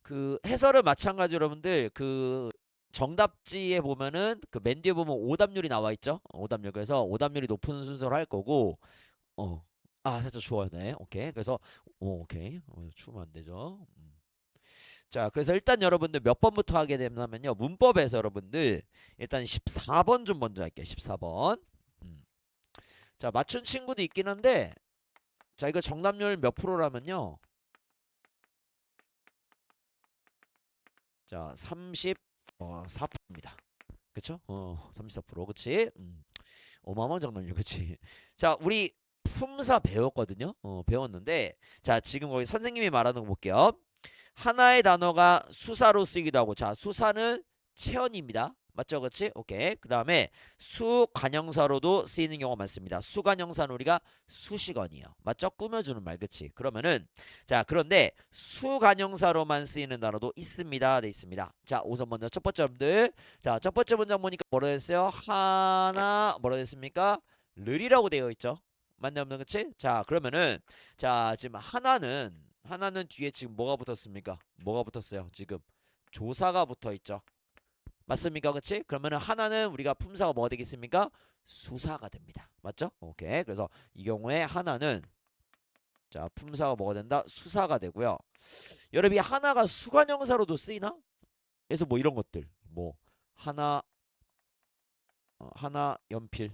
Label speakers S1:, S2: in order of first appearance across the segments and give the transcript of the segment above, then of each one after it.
S1: 그 해설은 마찬가지 여러분들 그 정답지에 보면은 그 맨 뒤에 보면 오답률이 나와 있죠. 오답률. 그래서 오답률이 높은 순서로 할 거고 어. 아, 살짝 좋아하네. 오케이. 그래서 오케이. 추면 안 되죠. 자, 그래서 일단 여러분들 몇 번부터 하게 되냐면요. 문법에서 여러분들 일단 14번 좀 먼저 할게요. 14번. 음. 자, 맞춘 친구도 있긴 한데 자, 이거 정답률 몇 프로라면요. 자, 34%입니다. 그쵸? 34%. 그치? 어마어마한 정답률. 그치? 자, 우리 품사 배웠거든요. 배웠는데 자, 지금 거기 선생님이 말하는 거 볼게요. 하나의 단어가 수사로 쓰기도 하고 자, 수사는 체언입니다. 맞죠? 그치? 오케이. 그 다음에 수관형사로도 쓰이는 경우가 많습니다. 수관형사는 우리가 수식어니에요. 맞죠? 꾸며주는 말. 그치? 그러면은 자, 그런데 수관형사로만 쓰이는 단어도 있습니다. 돼 있습니다. 자, 우선 먼저 첫 번째 문들. 자, 첫 번째 문장 보니까 뭐라 했어요? 하나 뭐라 했습니까? 를이라고 되어 있죠. 맞나 없나? 그치? 자, 그러면은 자, 지금 하나는 뒤에 지금 뭐가 붙었습니까? 뭐가 붙었어요? 지금 조사가 붙어 있죠. 맞습니까? 그치? 그러면은 하나는 우리가 품사가 뭐가 되겠습니까? 수사가 됩니다. 맞죠? 오케이. 그래서 이 경우에 하나는 자, 품사가 뭐가 된다? 수사가 되고요. 여러분이 하나가 수관형사로도 쓰이나? 그래서 뭐 이런 것들. 뭐 하나 하나 연필.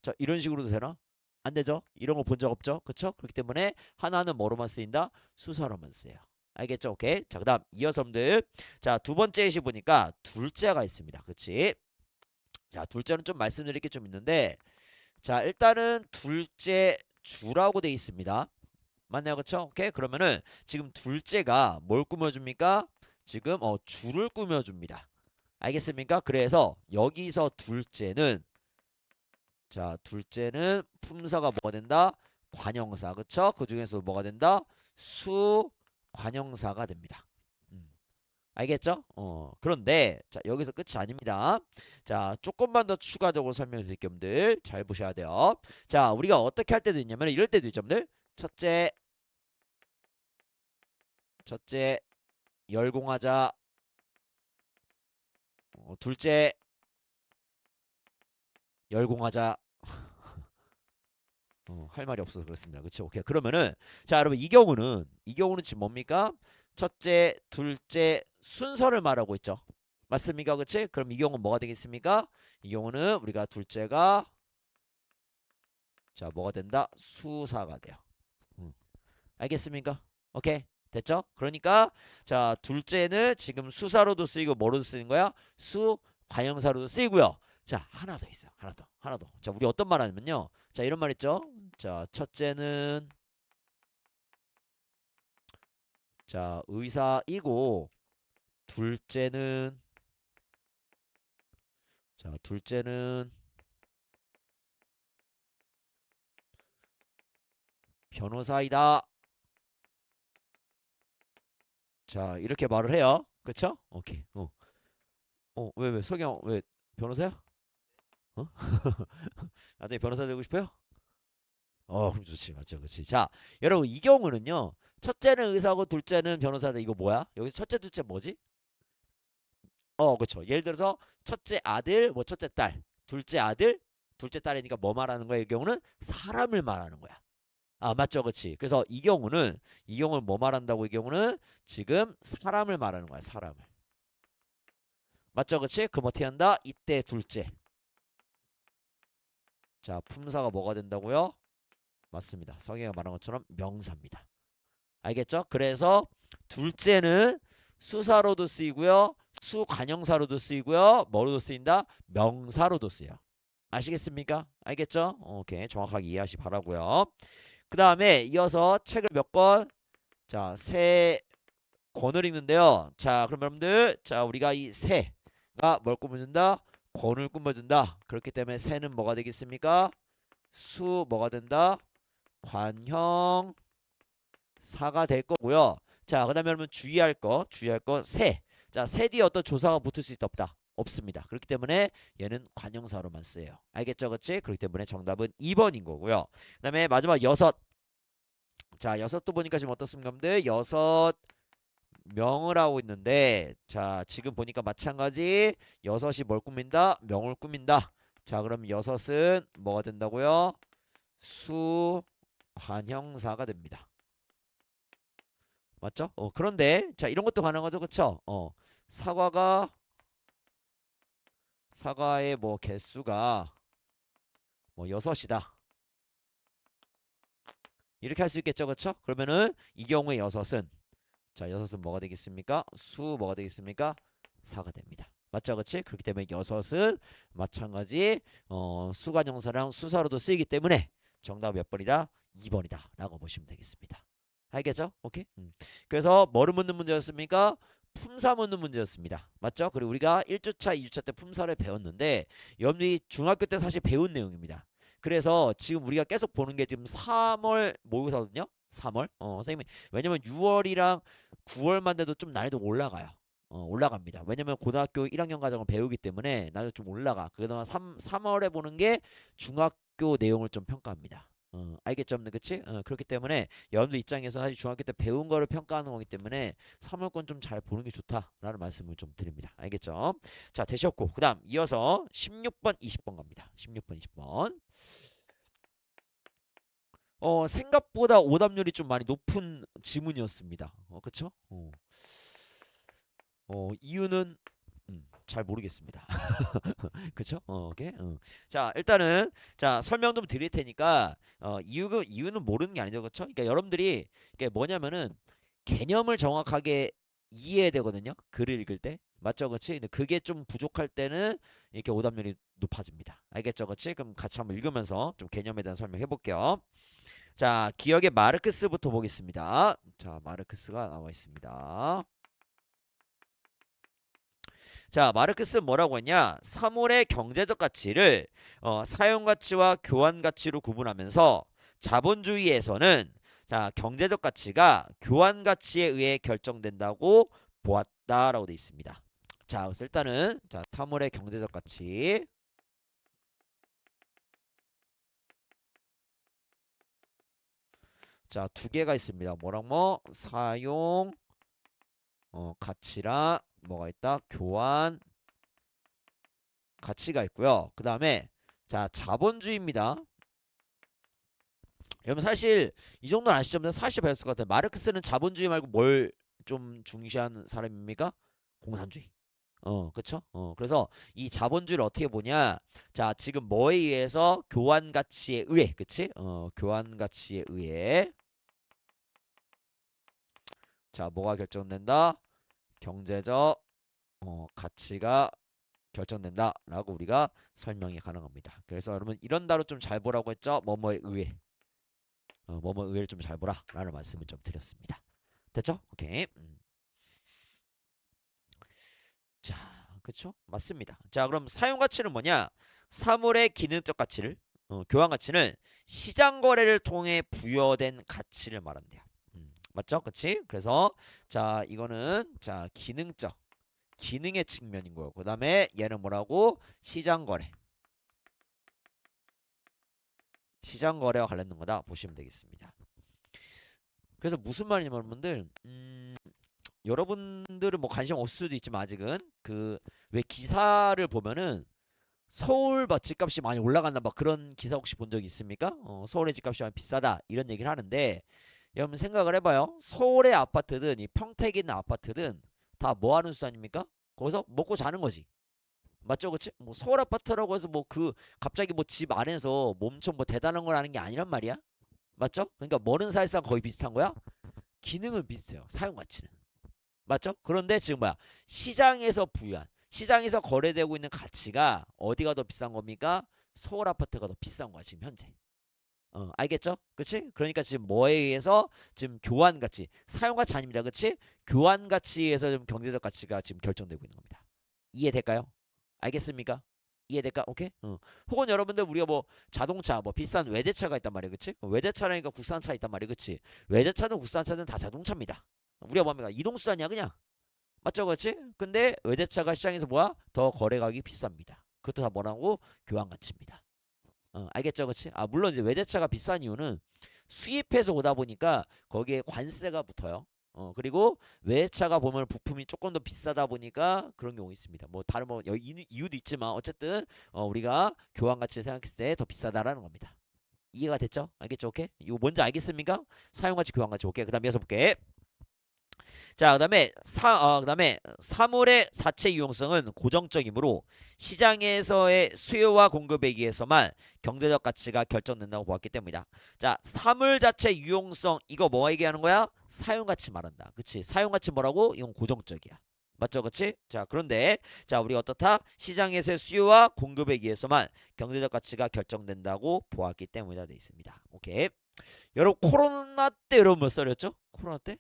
S1: 자, 이런 식으로도 되나? 안 되죠? 이런 거 본 적 없죠? 그쵸? 그렇기 때문에 하나는 뭐로만 쓰인다? 수사로만 쓰여요. 알겠죠? 오케이. 자, 그 다음 이어서 여러분들 자, 두 번째 시 보니까 둘째가 있습니다. 그치? 자, 둘째는 좀 말씀드릴 게 좀 있는데 자, 일단은 둘째 주라고 돼 있습니다. 맞나요? 그쵸? 오케이. 그러면은 지금 둘째가 뭘 꾸며줍니까? 지금 주를 꾸며줍니다. 알겠습니까? 그래서 여기서 둘째는 자, 둘째는 품사가 뭐가 된다? 관형사. 그쵸? 그 중에서 뭐가 된다? 수관형사가 됩니다. 음, 알겠죠? 그런데 자, 여기서 끝이 아닙니다. 자, 조금만 더 추가적으로 설명해 드릴게요, 여러분들. 잘 보셔야 돼요. 자, 우리가 어떻게 할 때도 있냐면 이럴 때도 있죠, 여러분들. 첫째 열공하자. 둘째 열공하자. 할 말이 없어서 그렇습니다. 그렇죠? 오케이. 그러면은 자, 여러분 이 경우는 지금 뭡니까? 첫째, 둘째 순서를 말하고 있죠. 맞습니까? 그렇지? 그럼 이 경우는 뭐가 되겠습니까? 이 경우는 우리가 둘째가 자, 뭐가 된다? 수사가 돼요. 음. 알겠습니까? 오케이. 됐죠? 그러니까 자, 둘째는 지금 수사로도 쓰이고 뭐로도 쓰이는 거야? 수 관형사로도 쓰이고요. 자, 하나 더 있어요. 하나 더. 하나 더. 자, 우리 어떤 말 하냐면요. 자, 이런 말 있죠? 자, 첫째는 자, 의사이고 둘째는 자, 둘째는 변호사이다. 자, 이렇게 말을 해요. 그쵸? 오케이. 왜, 석영, 왜, 변호사야? 어? 나중에 변호사 되고 싶어요? 그럼 좋지. 맞죠. 그치. 자, 여러분, 이 경우는요. 첫째는 의사고 둘째는 변호사다. 이거 뭐야? 여기서 첫째, 둘째 뭐지? 그쵸. 예를 들어서 첫째 아들, 뭐 첫째 딸, 둘째 아들, 둘째 딸이니까 뭐 말하는 거야? 이 경우는 사람을 말하는 거야. 아, 맞죠. 그치. 그래서 이 경우는 뭐 말한다고 이 경우는 지금 사람을 말하는 거야. 사람을. 맞죠. 그치. 그럼 어떻게 한다? 이때 둘째. 자, 품사가 뭐가 된다고요? 맞습니다. 성희가 말한 것처럼 명사입니다. 알겠죠? 그래서 둘째는 수사로도 쓰이고요. 수관형사로도 쓰이고요. 뭐로도 쓰인다? 명사로도 쓰여. 아시겠습니까? 알겠죠? 오케이. 정확하게 이해하시 바라고요. 그 다음에 이어서 책을 몇 권? 자, 세 권을 읽는데요. 자, 그럼 여러분들, 자, 우리가 이 세가 뭘 꾸며준다? 권을 꾸며준다. 그렇기 때문에 세는 뭐가 되겠습니까? 수 뭐가 된다? 관형사가 될 거고요. 자, 그다음에 여러분 주의할 거 세. 자, 세 뒤에 어떤 조사가 붙을 수 있다 없다? 없습니다. 그렇기 때문에 얘는 관형사로만 쓰여요. 알겠죠, 그렇지? 그렇기 때문에 정답은 2번인 거고요. 그다음에 마지막 여섯. 자, 여섯도 보니까 지금 어떻습니까, 여러분들? 여섯 명을 하고 있는데 자 지금 보니까 마찬가지 6이 뭘 꾸민다? 명을 꾸민다. 자 그럼 6은 뭐가 된다고요? 수관형사가 됩니다. 맞죠? 그런데 자 이런 것도 가능하죠. 그쵸? 사과의 뭐 개수가 뭐 6이다. 이렇게 할 수 있겠죠. 그쵸? 그러면은 이 경우에 6은 자 6은 뭐가 되겠습니까? 뭐가 되겠습니까? 4가 됩니다. 맞죠? 그치? 그렇기 때문에 6은 마찬가지 수관형사랑 수사로도 쓰이기 때문에 정답 몇 번이다? 2번이다 라고 보시면 되겠습니다. 알겠죠? 오케이? 그래서 뭐를 묻는 문제였습니까? 품사 묻는 문제였습니다. 맞죠? 그리고 우리가 1주차, 2주차 때 품사를 배웠는데 여러분들이 중학교 때 사실 배운 내용입니다. 그래서 지금 우리가 계속 보는 게 지금 3월 모의고사거든요. 3월. 선생님이 왜냐면 6월이랑 9월만 돼도 좀 난이도 올라가요. 올라갑니다. 왜냐면 고등학교 1학년 과정을 배우기 때문에 난이도 좀 올라가. 그나마 3월에 보는 게 중학교 내용을 좀 평가합니다. 알겠죠? 여러분들 그치? 그렇기 때문에 여러분들 입장에서 사실 중학교 때 배운 거를 평가하는 거기 때문에 3월권 좀 잘 보는 게 좋다라는 말씀을 좀 드립니다. 알겠죠? 자, 되셨고 그 다음 이어서 16번, 20번 갑니다. 16번, 20번. 생각보다 오답률이 좀 많이 높은 지문이었습니다. 그쵸? 이유는 잘 모르겠습니다. 그쵸? 오케이. 자, 일단은 자 설명 좀 드릴 테니까 이유는 모르는 게 아니죠, 그쵸? 그러니까 여러분들이 이게 뭐냐면은 개념을 정확하게 이해해야 되거든요. 글을 읽을 때. 맞죠, 그치? 근데 그게 좀 부족할 때는 이렇게 오답률이 높아집니다. 알겠죠, 그치? 그럼 같이 한번 읽으면서 좀 개념에 대한 설명해 볼게요. 자, 기억의 마르크스부터 보겠습니다. 자, 마르크스가 나와 있습니다. 자, 마르크스는 뭐라고 했냐? 사물의 경제적 가치를 사용 가치와 교환 가치로 구분하면서 자본주의에서는 자, 경제적 가치가 교환 가치에 의해 결정된다고 보았다라고 되어 있습니다. 자, 그래서 일단은 자, 사물의 경제적 가치. 자, 두 개가 있습니다. 뭐랑 뭐? 사용 가치랑 뭐가 있다? 교환 가치가 있고요. 그 다음에 자 자본주의입니다. 여러분 사실 이 정도는 아시죠? 사실 배웠을 것 같아요. 마르크스는 자본주의 말고 뭘 좀 중시하는 사람입니까? 공산주의. 그쵸? 그래서 이 자본주의를 어떻게 보냐? 자, 지금 뭐에 의해서 교환 가치에 의해, 그치? 교환 가치에 의해 자, 뭐가 결정된다? 경제적 가치가 결정된다라고 우리가 설명이 가능합니다. 그래서 여러분 이런 단어 좀 잘 보라고 했죠? 뭐뭐에 의해. 뭐뭐 의외를 좀 잘 보라라는 말씀을 좀 드렸습니다. 됐죠? 오케이. 자, 그쵸? 맞습니다. 자, 그럼 사용 가치는 뭐냐? 사물의 기능적 가치를 교환 가치는 시장 거래를 통해 부여된 가치를 말한대요. 맞죠? 그치? 그래서 자, 이거는 자, 기능의 측면인 거고. 그다음에 얘는 뭐라고? 시장 거래. 시장 거래와 관련된 거다 보시면 되겠습니다. 그래서 무슨 말이냐면 여러분들 여러분들은 뭐 관심 없을 수도 있지만 아직은 그 왜 기사를 보면은 서울 막 집값이 많이 올라간다 막 그런 기사 혹시 본 적 있습니까? 서울의 집값이 많이 비싸다 이런 얘기를 하는데 여러분 생각을 해봐요. 서울의 아파트든 이 평택에 있는 아파트든 다 뭐 하는 수단입니까? 거기서 먹고 자는 거지. 맞죠, 그치? 뭐 서울 아파트라고 해서 뭐 그 갑자기 뭐 집 안에서 뭐 엄청 뭐 대단한 걸 하는 게 아니란 말이야. 맞죠? 그러니까 뭐는 사실상 거의 비슷한 거야. 기능은 비슷해요. 사용 가치는. 맞죠? 그런데 지금 뭐야? 시장에서 거래되고 있는 가치가 어디가 더 비싼 겁니까? 서울 아파트가 더 비싼 거야, 지금 현재. 알겠죠? 그치? 그러니까 지금 뭐에 의해서 지금 교환 가치, 사용 가치 아닙니다. 그치? 교환 가치에 의해서 좀 경제적 가치가 지금 결정되고 있는 겁니다. 이해될까요? 알겠습니까? 이해될까? 오케이? 혹은 여러분들 우리가 뭐 자동차 뭐 비싼 외제차가 있단 말이야. 그치? 외제차라니까 국산차 있단 말이야. 그치? 외제차든 국산차든 다 자동차입니다. 우리가 뭡니까? 이동수단이야 그냥. 맞죠? 그렇지? 근데 외제차가 시장에서 뭐야? 더 거래 가격이 비쌉니다. 그것도 다 뭐라고? 교환 가치입니다. 알겠죠? 그렇지? 물론 이제 외제차가 비싼 이유는 수입해서 오다 보니까 거기에 관세가 붙어요. 그리고 외제차가 보면 부품이 조금 더 비싸다 보니까 그런 경우 있습니다. 뭐 다른 뭐 이유도 있지만 어쨌든 우리가 교환 가치를 생각했을 때 더 비싸다라는 겁니다. 이해가 됐죠? 알겠죠? 오케이? 이거 뭔지 알겠습니까? 사용 가치, 교환 가치. 오케이. 그다음 이어서 볼게. 자, 그다음에 사물의 자체 유용성은 고정적이므로 시장에서의 수요와 공급에 의해서만 경제적 가치가 결정된다고 보았기 때문이다. 자, 사물 자체 유용성 이거 뭐 얘기하는 거야? 사용 가치 말한다. 그치? 사용 가치 뭐라고? 이건 고정적이야. 맞죠? 그치? 자, 그런데 자, 우리 어떻다? 시장에서의 수요와 공급에 의해서만 경제적 가치가 결정된다고 보았기 때문이다 돼 있습니다. 오케이. 여러분 코로나 때 여러분 몇 살이었죠? 코로나 때?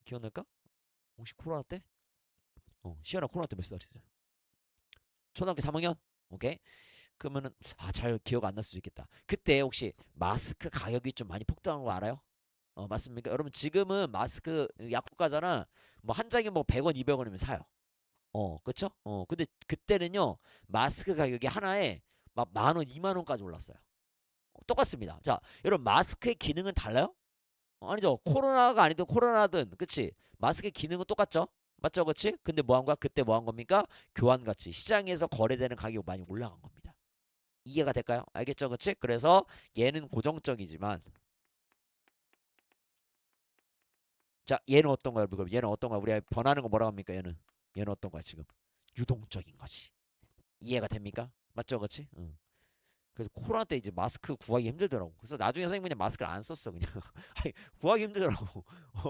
S1: 기억날까? 혹시 코로나 때? 시연아 코로나 때 몇 살이죠? 초등학교 3학년? 오케이. 그러면은 잘 기억 안 날 수도 있겠다. 그때 혹시 마스크 가격이 좀 많이 폭등한 거 알아요? 맞습니까? 여러분 지금은 마스크 약국가잖아. 뭐 한 장에 뭐 100원, 200원이면 사요. 그쵸? 근데 그때는요 마스크 가격이 하나에 막 10,000원, 20,000원까지 올랐어요. 똑같습니다. 자, 여러분 마스크의 기능은 달라요? 아니죠. 코로나가 아니든 코로나든 그치? 마스크의 기능은 똑같죠? 맞죠? 그치? 근데 뭐 한 거야? 그때 뭐 한 겁니까? 교환 가치. 시장에서 거래되는 가격이 많이 올라간 겁니다. 이해가 될까요? 알겠죠? 그치? 그래서 얘는 고정적이지만 자, 얘는 어떤 거야? 그럼 얘는 어떤 거야? 우리가 변하는 거 뭐라고 합니까? 얘는 어떤 거야, 지금? 유동적인 것이. 이해가 됩니까? 맞죠? 그치? 응. 그래서 코로나 때 이제 마스크 구하기 힘들더라고. 그래서 나중에 선생님이 그냥 마스크를 안 썼어 그냥. 아니 구하기 힘들더라고.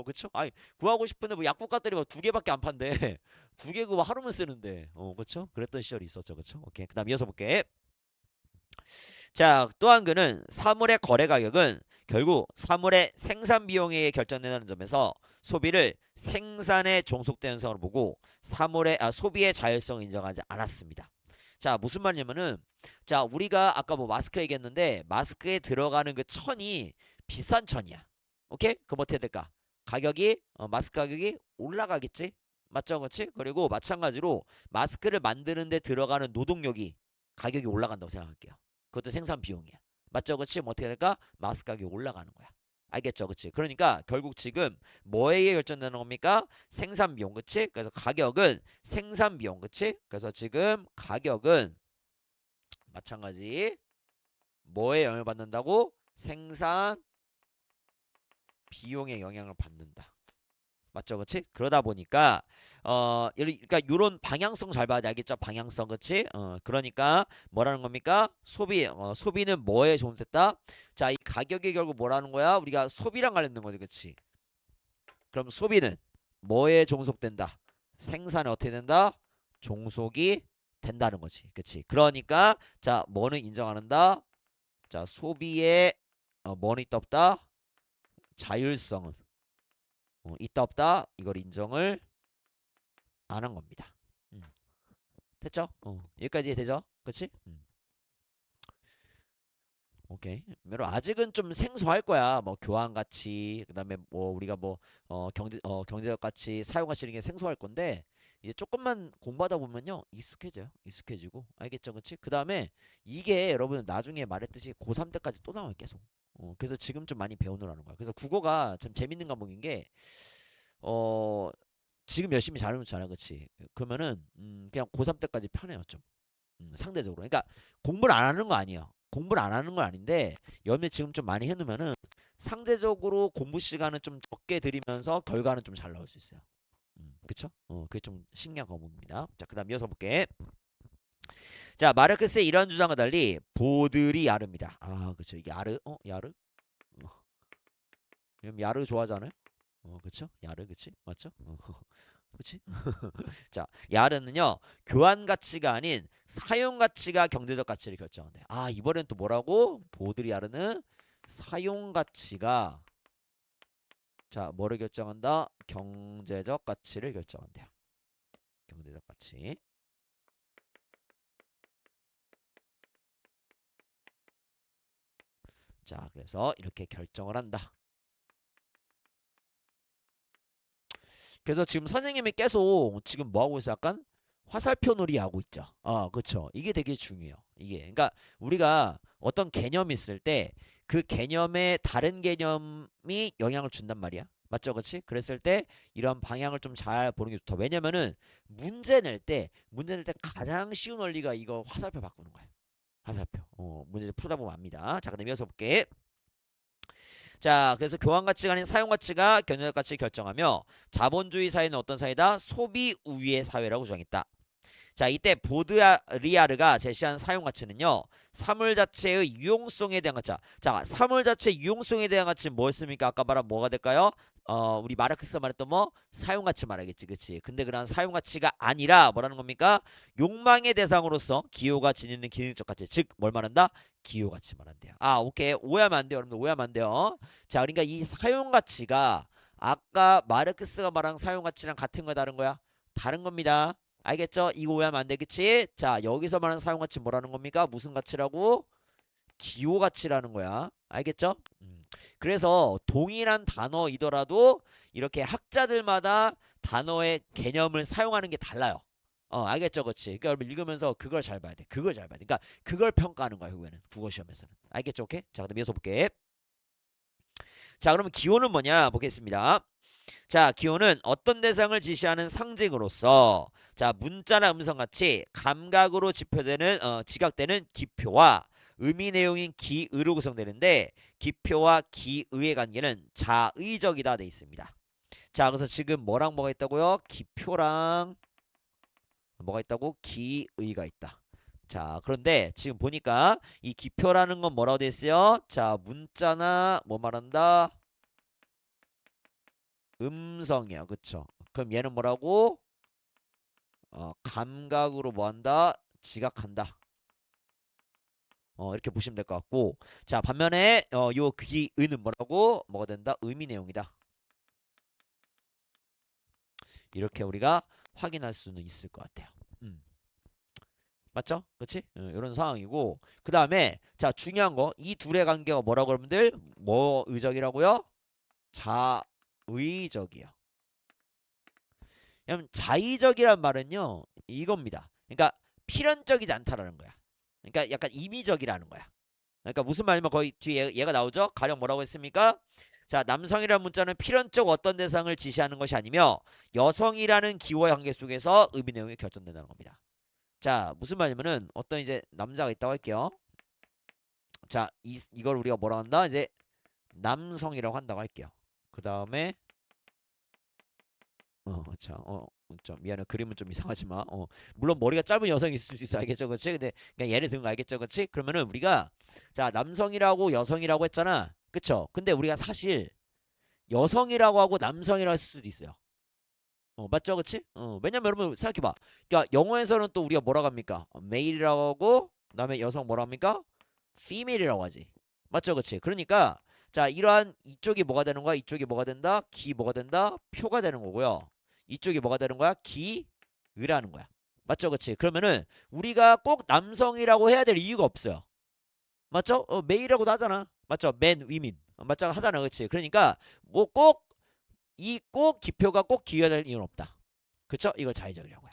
S1: 그쵸? 아니 구하고 싶은데 뭐 약국 갔더니 뭐 2개밖에 안 판대. 2개 그거 하루만 쓰는데. 그쵸? 그랬던 시절이 있었죠. 그쵸? 오케이. 그다음 이어서 볼게. 자, 또 한 그는 사물의 거래 가격은 결국 사물의 생산 비용에 의해 결정된다는 점에서 소비를 생산에 종속된 현상으로 보고 소비의 자율성을 인정하지 않았습니다. 자, 무슨 말이냐면은 자, 우리가 아까 뭐 마스크 얘기했는데 마스크에 들어가는 그 천이 비싼 천이야. 오케이? 그럼 어떻게 될까? 마스크 가격이 올라가겠지? 맞죠? 그렇지? 그리고 마찬가지로 마스크를 만드는데 들어가는 노동력이 가격이 올라간다고 생각할게요. 그것도 생산 비용이야. 맞죠? 그치? 뭐 어떻게 될까? 마스크 가격이 올라가는 거야. 알겠죠? 그치? 그러니까 결국 지금 뭐에 의해 결정되는 겁니까? 생산 비용. 그치? 그래서 가격은 생산 비용. 그치? 그래서 지금 가격은 마찬가지 뭐에 영향을 받는다고? 생산 비용에 영향을 받는다. 맞죠, 그렇지? 그러다 보니까 그러니까 이런 방향성 잘 봐야 돼, 알겠죠? 방향성, 그렇지? 그러니까 뭐라는 겁니까? 소비는 뭐에 종속됐다? 자, 이 가격이 결국 뭐라는 거야? 우리가 소비랑 관련된 거지, 그렇지? 그럼 소비는 뭐에 종속된다? 생산에 어떻게 된다? 종속이 된다는 거지, 그렇지? 그러니까 자, 뭐는 인정한다? 자, 소비에 뭐는 있다 없다? 자율성은 있다 없다? 이걸 인정을 안 한 겁니다. 음. 됐죠? 여기까지 되죠? 그치? 오케이. 여러분 아직은 좀 생소할 거야. 뭐 교환 가치, 그다음에 뭐 우리가 뭐 경제적 가치, 사용 가치 이런 게 생소할 건데 이제 조금만 공부하다 보면요 익숙해져요. 익숙해지고 알겠죠, 그치? 그다음에 이게 여러분 나중에 말했듯이 고3 때까지 또 나와요 계속. 그래서 지금 좀 많이 배우느라는 거야. 그래서 국어가 참 재밌는 과목인 게 어, 지금 열심히 잘하면 잘하, 그치? 그러면은 그냥 고3 때까지 편해요 좀. 상대적으로. 그러니까 공부를 안 하는 거 아니에요. 공부를 안 하는 건 아닌데 연애 지금 좀 많이 해놓으면은 상대적으로 공부 시간은 좀 적게 들이면서 결과는 좀 잘 나올 수 있어요. 그쵸? 그게 좀 신기한 과목입니다. 자, 그다음 이어서 볼게. 자, 마르크스의 이러한 주장과 달리 보드리아르입니다. 그쵸. 이게 야르? 어, 야르 좋아하잖아요. 그쵸? 야르, 그치? 맞죠? 그치? 자, 야르는요, 교환 가치가 아닌 사용 가치가 경제적 가치를 결정한대. 이번엔 또 뭐라고? 보드리아르는 사용 가치가, 자, 뭐를 결정한다? 경제적 가치를 결정한대요. 경제적 가치. 자, 그래서 이렇게 결정을 한다. 그래서 지금 선생님이 계속 지금 뭐 하고 있어? 약간 화살표 놀이 하고 있죠. 그렇죠. 이게 되게 중요해요. 이게 그러니까 우리가 어떤 개념이 있을 때 그 개념에 다른 개념이 영향을 준단 말이야. 맞죠? 그렇지? 그랬을 때 이런 방향을 좀 잘 보는 게 좋다. 왜냐면은 문제 낼 때 가장 쉬운 원리가 이거 화살표 바꾸는 거야. 화살표. 문제 풀다 보면 압니다. 자, 그다음 이어서 볼게. 자, 그래서 교환 가치가 아닌 사용 가치가 경제적 가치를 결정하며 자본주의 사회는 어떤 사회다? 소비 우위의 사회라고 주장했다. 자, 이때 보드리아르가 제시한 사용 가치는요. 사물 자체의 유용성에 대한 가치. 자, 사물 자체의 유용성에 대한 가치는 뭐였습니까? 아까 말한 뭐가 될까요? 우리 마르크스가 말했던 뭐 사용 가치 말하겠지. 그치? 근데 그런 사용 가치가 아니라 뭐라는 겁니까? 욕망의 대상으로서 기호가 지니는 기능적 가치. 즉, 뭘 말한다? 기호 가치 말한대요. 아, 오케이. 오해하면 안 돼요. 여러분들 오해하면 안 돼요. 자, 그러니까 이 사용 가치가 아까 마르크스가 말한 사용 가치랑 같은 거야, 다른 거야? 다른 겁니다. 알겠죠? 이거 오해하면 안 되겠지? 자, 여기서 말하는 사용가치 뭐라는 겁니까? 무슨 가치라고? 기호가치라는 거야. 알겠죠? 그래서 동일한 단어이더라도 이렇게 학자들마다 단어의 개념을 사용하는 게 달라요. 알겠죠? 그렇지? 그러니까 여러분 읽으면서 그걸 잘 봐야 돼. 그걸 잘 봐야 돼. 그러니까 그걸 평가하는 거야, 결국에는. 국어 시험에서는. 알겠죠? 오케이? 자, 그다음 이어서 볼게. 자, 그러면 기호는 뭐냐? 보겠습니다. 자, 기호는 어떤 대상을 지시하는 상징으로서 자, 문자나 음성같이 감각으로 지각되는 기표와 의미 내용인 기의로 구성되는데 기표와 기의의 관계는 자의적이다 돼 있습니다. 자, 그래서 지금 뭐랑 뭐가 있다고요? 기표랑 뭐가 있다고? 기의가 있다. 자, 그런데 지금 보니까 이 기표라는 건 뭐라고 돼 있어요? 자, 문자나 뭐 말한다? 음성이야. 그쵸? 그럼 얘는 뭐라고? 감각으로 뭐한다? 지각한다. 이렇게 보시면 될 것 같고. 자, 반면에 요 기의는 뭐라고? 뭐가 된다? 의미 내용이다. 이렇게 우리가 확인할 수는 있을 것 같아요. 맞죠? 그렇지? 이런 상황이고. 그 다음에 자, 중요한 거. 이 둘의 관계가 뭐라고 여러분들? 뭐 의적이라고요? 자의적이요. 그럼 자의적이란 말은요. 이겁니다. 그러니까 필연적이지 않다라는 거야. 그러니까 약간 임의적이라는 거야. 그러니까 무슨 말이면 거의 뒤에 얘가 나오죠. 가령 뭐라고 했습니까? 자, 남성이라는 문자는 필연적 어떤 대상을 지시하는 것이 아니며 여성이라는 기호의 관계 속에서 의미 내용이 결정된다는 겁니다. 자, 무슨 말이면은 어떤 이제 남자가 있다고 할게요. 자, 이걸 우리가 뭐라 한다? 이제 남성이라고 한다고 할게요. 그 다음에 자, 좀 미안해. 그림은 좀 이상하지만, 물론 머리가 짧은 여성이 있을 수 있어. 알겠죠? 그렇지? 근데 그냥 예를 든 거 알겠죠? 그렇지? 그러면은 우리가 자, 남성이라고 여성이라고 했잖아. 그쵸? 근데 우리가 사실 여성이라고 하고 남성이라고 했을 수도 있어요. 맞죠? 그치? 왜냐면 여러분 생각해봐. 그러니까 영어에서는 또 우리가 뭐라고 합니까? 메일이라고 하고 그다음에 여성 뭐라고 합니까? female이라고 하지. 맞죠? 그치? 그러니까 자, 이러한 이쪽이 뭐가 되는 거야? 이쪽이 뭐가 된다? 기 뭐가 된다? 표가 되는 거고요. 이쪽이 뭐가 되는 거야? 기의라는 거야. 맞죠? 그치? 그러면은 우리가 꼭 남성이라고 해야 될 이유가 없어요. 맞죠? 메일이라고도 하잖아. 맞죠? men, women. 맞죠? 하잖아. 그치? 그러니까 뭐 꼭 기표가 꼭 기여야 될 이유는 없다. 그쵸? 이걸 자의적이라고요.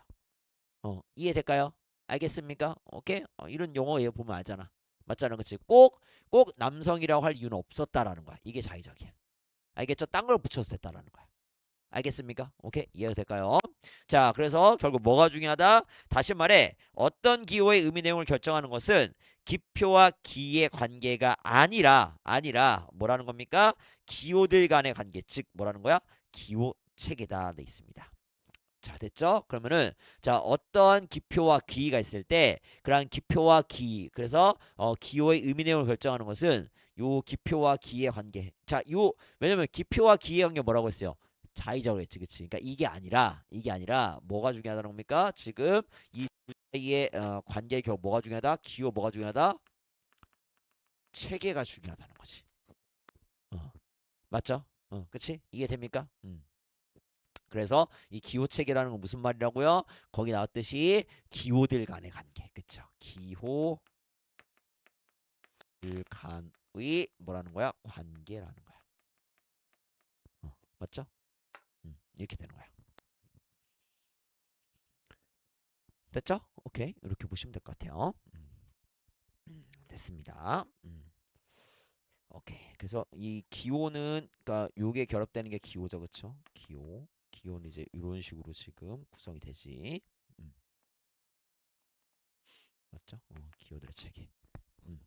S1: 이해될까요? 알겠습니까? 오케이? 이런 용어 얘 보면 알잖아. 맞잖아. 그치? 꼭 남성이라고 할 이유는 없었다라는 거야. 이게 자의적이야. 알겠죠? 딴 걸 붙여서 됐다라는 거야. 알겠습니까? 오케이? 이해가 될까요? 자, 그래서 결국 뭐가 중요하다? 다시 말해, 어떤 기호의 의미 내용을 결정하는 것은 기표와 기의 관계가 아니라 뭐라는 겁니까? 기호들 간의 관계, 즉 뭐라는 거야? 기호 체계다 돼 있습니다. 자, 됐죠? 그러면은 자, 어떠한 기표와 기가 있을 때 그러한 기표와 기 그래서 기호의 의미 내용을 결정하는 것은 요 기표와 기의 관계. 자, 왜냐면 기표와 기의 관계 뭐라고 했어요? 자의적으로 했지, 그치? 그러니까 이게 아니라 뭐가 중요하다는 겁니까? 지금 이 두 사이의 관계의 결 뭐가 중요하다? 기호 뭐가 중요하다? 체계가 중요하다는 거지. 어, 맞죠? 그치? 이해됩니까? 그래서 이 기호 체계라는 건 무슨 말이라고요? 거기 나왔듯이 기호들 간의 관계. 그쵸? 기호들 간의 뭐라는 거야? 관계라는 거야. 맞죠? 이렇게 되는 거야. 됐죠? 오케이. 이렇게 보시면 될 것 같아요. 됐습니다. 오케이. 그래서 이 기호는 그러니까 요게 결합되는 게 기호죠, 그쵸? 기호는 이제 이런 식으로 지금 구성이 되지. 음, 맞죠? 기호들의 체계. 음,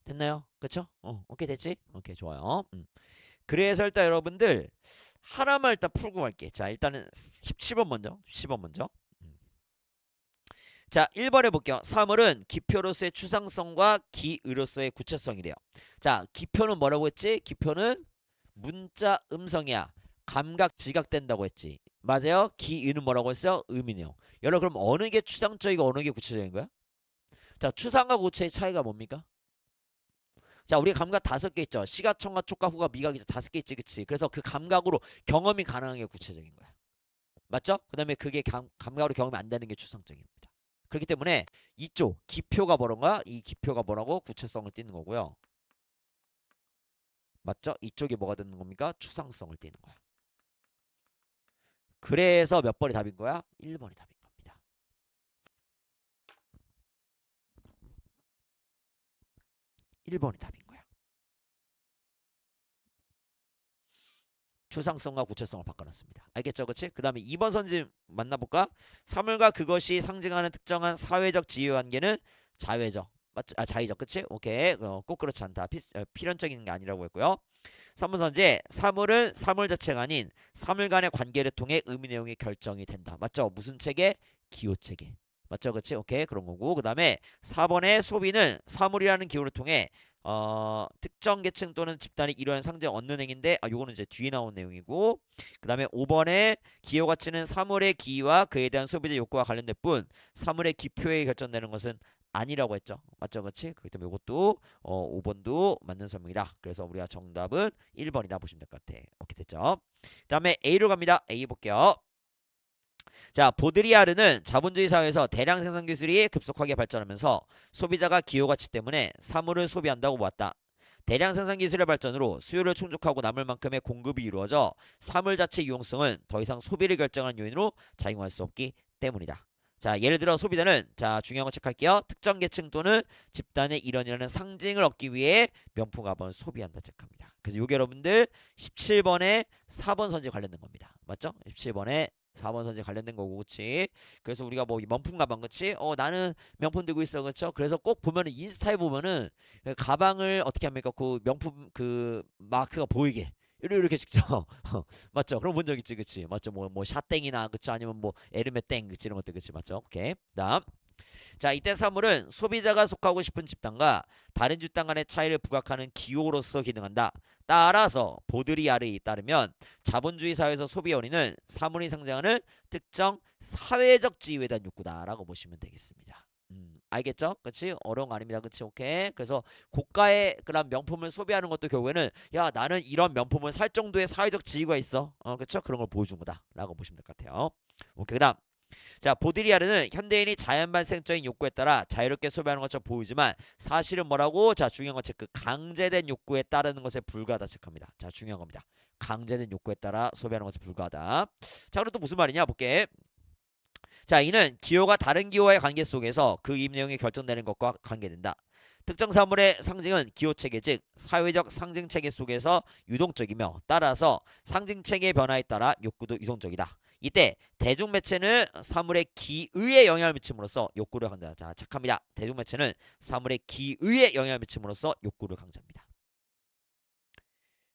S1: 됐나요? 그쵸? 오케이 됐지? 오케이 좋아요. 그래서 일단 여러분들 하나만 일단 풀고 갈게. 자, 일단은 10번 먼저. 10번 먼저. 음. 자, 1번 해볼게요. 사물은 기표로서의 추상성과 기의로서의 구체성이래요. 자, 기표는 뭐라고 했지? 기표는 문자 음성이야. 감각 지각된다고 했지. 맞아요? 기의는 뭐라고 했어? 의미네요. 여러분 그럼 어느 게 추상적이고 어느 게 구체적인 거야? 자, 추상과 구체의 차이가 뭡니까? 자, 우리 감각 5개 있죠. 시각, 청각, 촉각, 후각, 미각이 5개 있지, 그치? 그래서 그 감각으로 경험이 가능한 게 구체적인 거야. 맞죠? 그 다음에 그게 감각으로 경험이 안 되는 게 추상적입니다. 그렇기 때문에 이쪽 기표가 뭐란가? 이 기표가 뭐라고? 구체성을 띠는 거고요. 맞죠? 이쪽이 뭐가 되는 겁니까? 추상성을 띠는 거야. 그래서 몇 번이 답인 거야? 1번이 답인 겁니다. 1번이 답인 거야. 추상성과 구체성을 바꿔놨습니다. 알겠죠? 그치? 그 다음에 2번 선지 만나볼까? 사물과 그것이 상징하는 특정한 사회적 지위관계는 자회적. 맞죠? 아, 자의적. 그치? 오케이. 꼭 그렇지 않다. 필연적인 게 아니라고 했고요. 3번 선지 사물은 사물 자체가 아닌 사물 간의 관계를 통해 의미 내용이 결정이 된다. 맞죠? 무슨 체계? 기호 체계. 맞죠? 그치? 오케이. 그런 거고. 그 다음에 4번의 소비는 사물이라는 기호를 통해 특정 계층 또는 집단이 이러한 상징 얻는 행위인데 요거는 이제 뒤에 나온 내용이고 그 다음에 5번에 기호 가치는 사물의 기와 그에 대한 소비자 욕구와 관련될 뿐 사물의 기표에 결정되는 것은 아니라고 했죠. 맞죠? 그렇지? 그렇기 때문에 이것도 5번도 맞는 설명이다. 그래서 우리가 정답은 1번이다 보시면 될 것 같아. 오케이 됐죠? 그 다음에 A로 갑니다. A 볼게요. 자, 보드리아르는 자본주의 사회에서 대량 생산 기술이 급속하게 발전하면서 소비자가 기호 가치 때문에 사물을 소비한다고 보았다. 대량 생산 기술의 발전으로 수요를 충족하고 남을 만큼의 공급이 이루어져 사물 자체 유용성은 더 이상 소비를 결정하는 요인으로 작용할 수 없기 때문이다. 자, 예를 들어 소비자는 자, 중요한 거 체크할게요. 특정 계층 또는 집단의 일원이라는 상징을 얻기 위해 명품 가방을 소비한다 체크합니다. 그래서 요게 여러분들 17번에 4번 선지 관련된 겁니다. 맞죠? 17번에 4번 선지 관련된 거고, 그치? 그래서 우리가 뭐 명품 가방, 그치? 나는 명품 들고 있어, 그쵸? 그래서 꼭 보면은 인스타에 보면은 그 가방을 어떻게 합니까? 그 명품 그 마크가 보이게 이렇게 찍죠. 맞죠? 그럼 본 적 있지, 그치? 맞죠? 뭐 샤땡이나 그치? 아니면 뭐 에르메 땡, 그치? 이런 것들, 그치? 맞죠? 오케이. 다음. 자, 이때 사물은 소비자가 속하고 싶은 집단과 다른 집단 간의 차이를 부각하는 기호로서 기능한다. 따라서 보드리아르에 따르면 자본주의 사회에서 소비 원인은 사물이 상징하는 특정 사회적 지위에 대한 욕구다라고 보시면 되겠습니다. 알겠죠? 그치? 어려운 거 아닙니다. 그치? 오케이. 그래서 고가의 그런 명품을 소비하는 것도 결국에는 야, 나는 이런 명품을 살 정도의 사회적 지위가 있어. 그쵸? 그런 걸 보여준 거다라고 보시면 될 것 같아요. 오케이. 그다음. 자, 보드리아르는 현대인이 자연 발생적인 욕구에 따라 자유롭게 소비하는 것처럼 보이지만 사실은 뭐라고? 자, 중요한 건 체크. 강제된 욕구에 따르는 것에 불과하다 체크합니다. 자, 중요한 겁니다. 강제된 욕구에 따라 소비하는 것에 불과하다. 자, 그럼 또 무슨 말이냐 볼게. 자, 이는 기호가 다른 기호와의 관계 속에서 그 임 내용이 결정되는 것과 관계된다. 특정 사물의 상징은 기호체계 즉 사회적 상징체계 속에서 유동적이며 따라서 상징체계의 변화에 따라 욕구도 유동적이다. 이때 대중매체는 사물의 기의에 영향을 미침으로써 욕구를 강조한다. 자, 착합니다. 대중매체는 사물의 기의에 영향을 미침으로써 욕구를 강조합니다.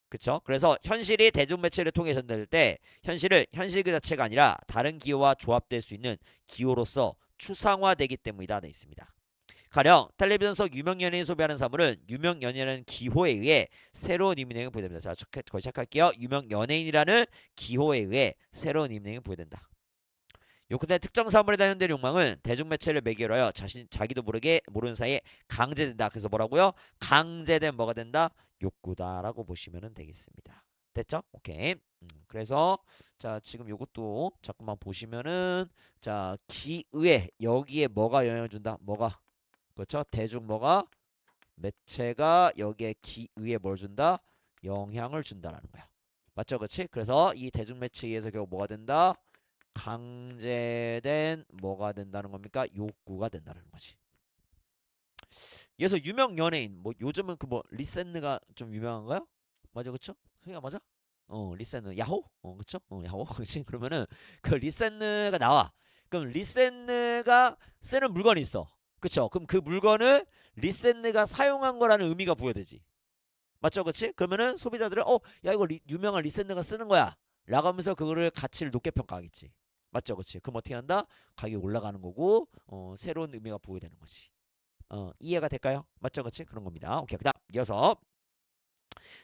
S1: 그쵸? 그래서 현실이 대중매체를 통해 전달될 때 현실을 현실 그 자체가 아니라 다른 기호와 조합될 수 있는 기호로서 추상화되기 때문이다. 돼 있습니다. 가령 텔레비전 속 유명 연예인이 소비하는 사물은 유명 연예인이라는 기호에 의해 새로운 의미내용이 부여됩니다. 자, 거기 시작할게요. 유명 연예인이라는 기호에 의해 새로운 의미내용이 부여된다. 요컨대 특정 사물에 대한 현대 욕망은 대중매체를 매개로 하여 자기도 모르는 사이에 강제된다. 그래서 뭐라고요? 강제된 뭐가 된다? 욕구다라고 보시면 되겠습니다. 됐죠? 오케이. 그래서 자, 지금 요것도 잠깐만 보시면은 자, 기의에 여기에 뭐가 영향을 준다? 뭐가? 그렇죠? 대중 뭐가? 매체가 여기에 기의에 뭘 준다? 영향을 준다라는 거야. 맞죠? 그렇지? 그래서 이 대중매체에 의해서 결국 뭐가 된다? 강제된 뭐가 된다는 겁니까? 욕구가 된다는 거지. 여기서 유명 연예인 뭐 요즘은 그 뭐 리센느가 좀 유명한가요? 맞아 그쵸? 소희가 맞아? 리센느 야호? 그쵸? 야호 그치? 그러면은 그 리센느가 나와. 그럼 리센느가 쓰는 물건이 있어. 그쵸? 그럼 그 물건을 리센느가 사용한 거라는 의미가 부여되지. 맞죠? 그치? 그러면은 소비자들은 야 이거 유명한 리센느가 쓰는 거야 라고 하면서 그거를 가치를 높게 평가하겠지. 맞죠? 그치? 그럼 어떻게 한다? 가격이 올라가는 거고 새로운 의미가 부여되는 거지. 이해가 될까요? 맞죠? 그치? 그런 겁니다. 오케이. 그 다음 이어서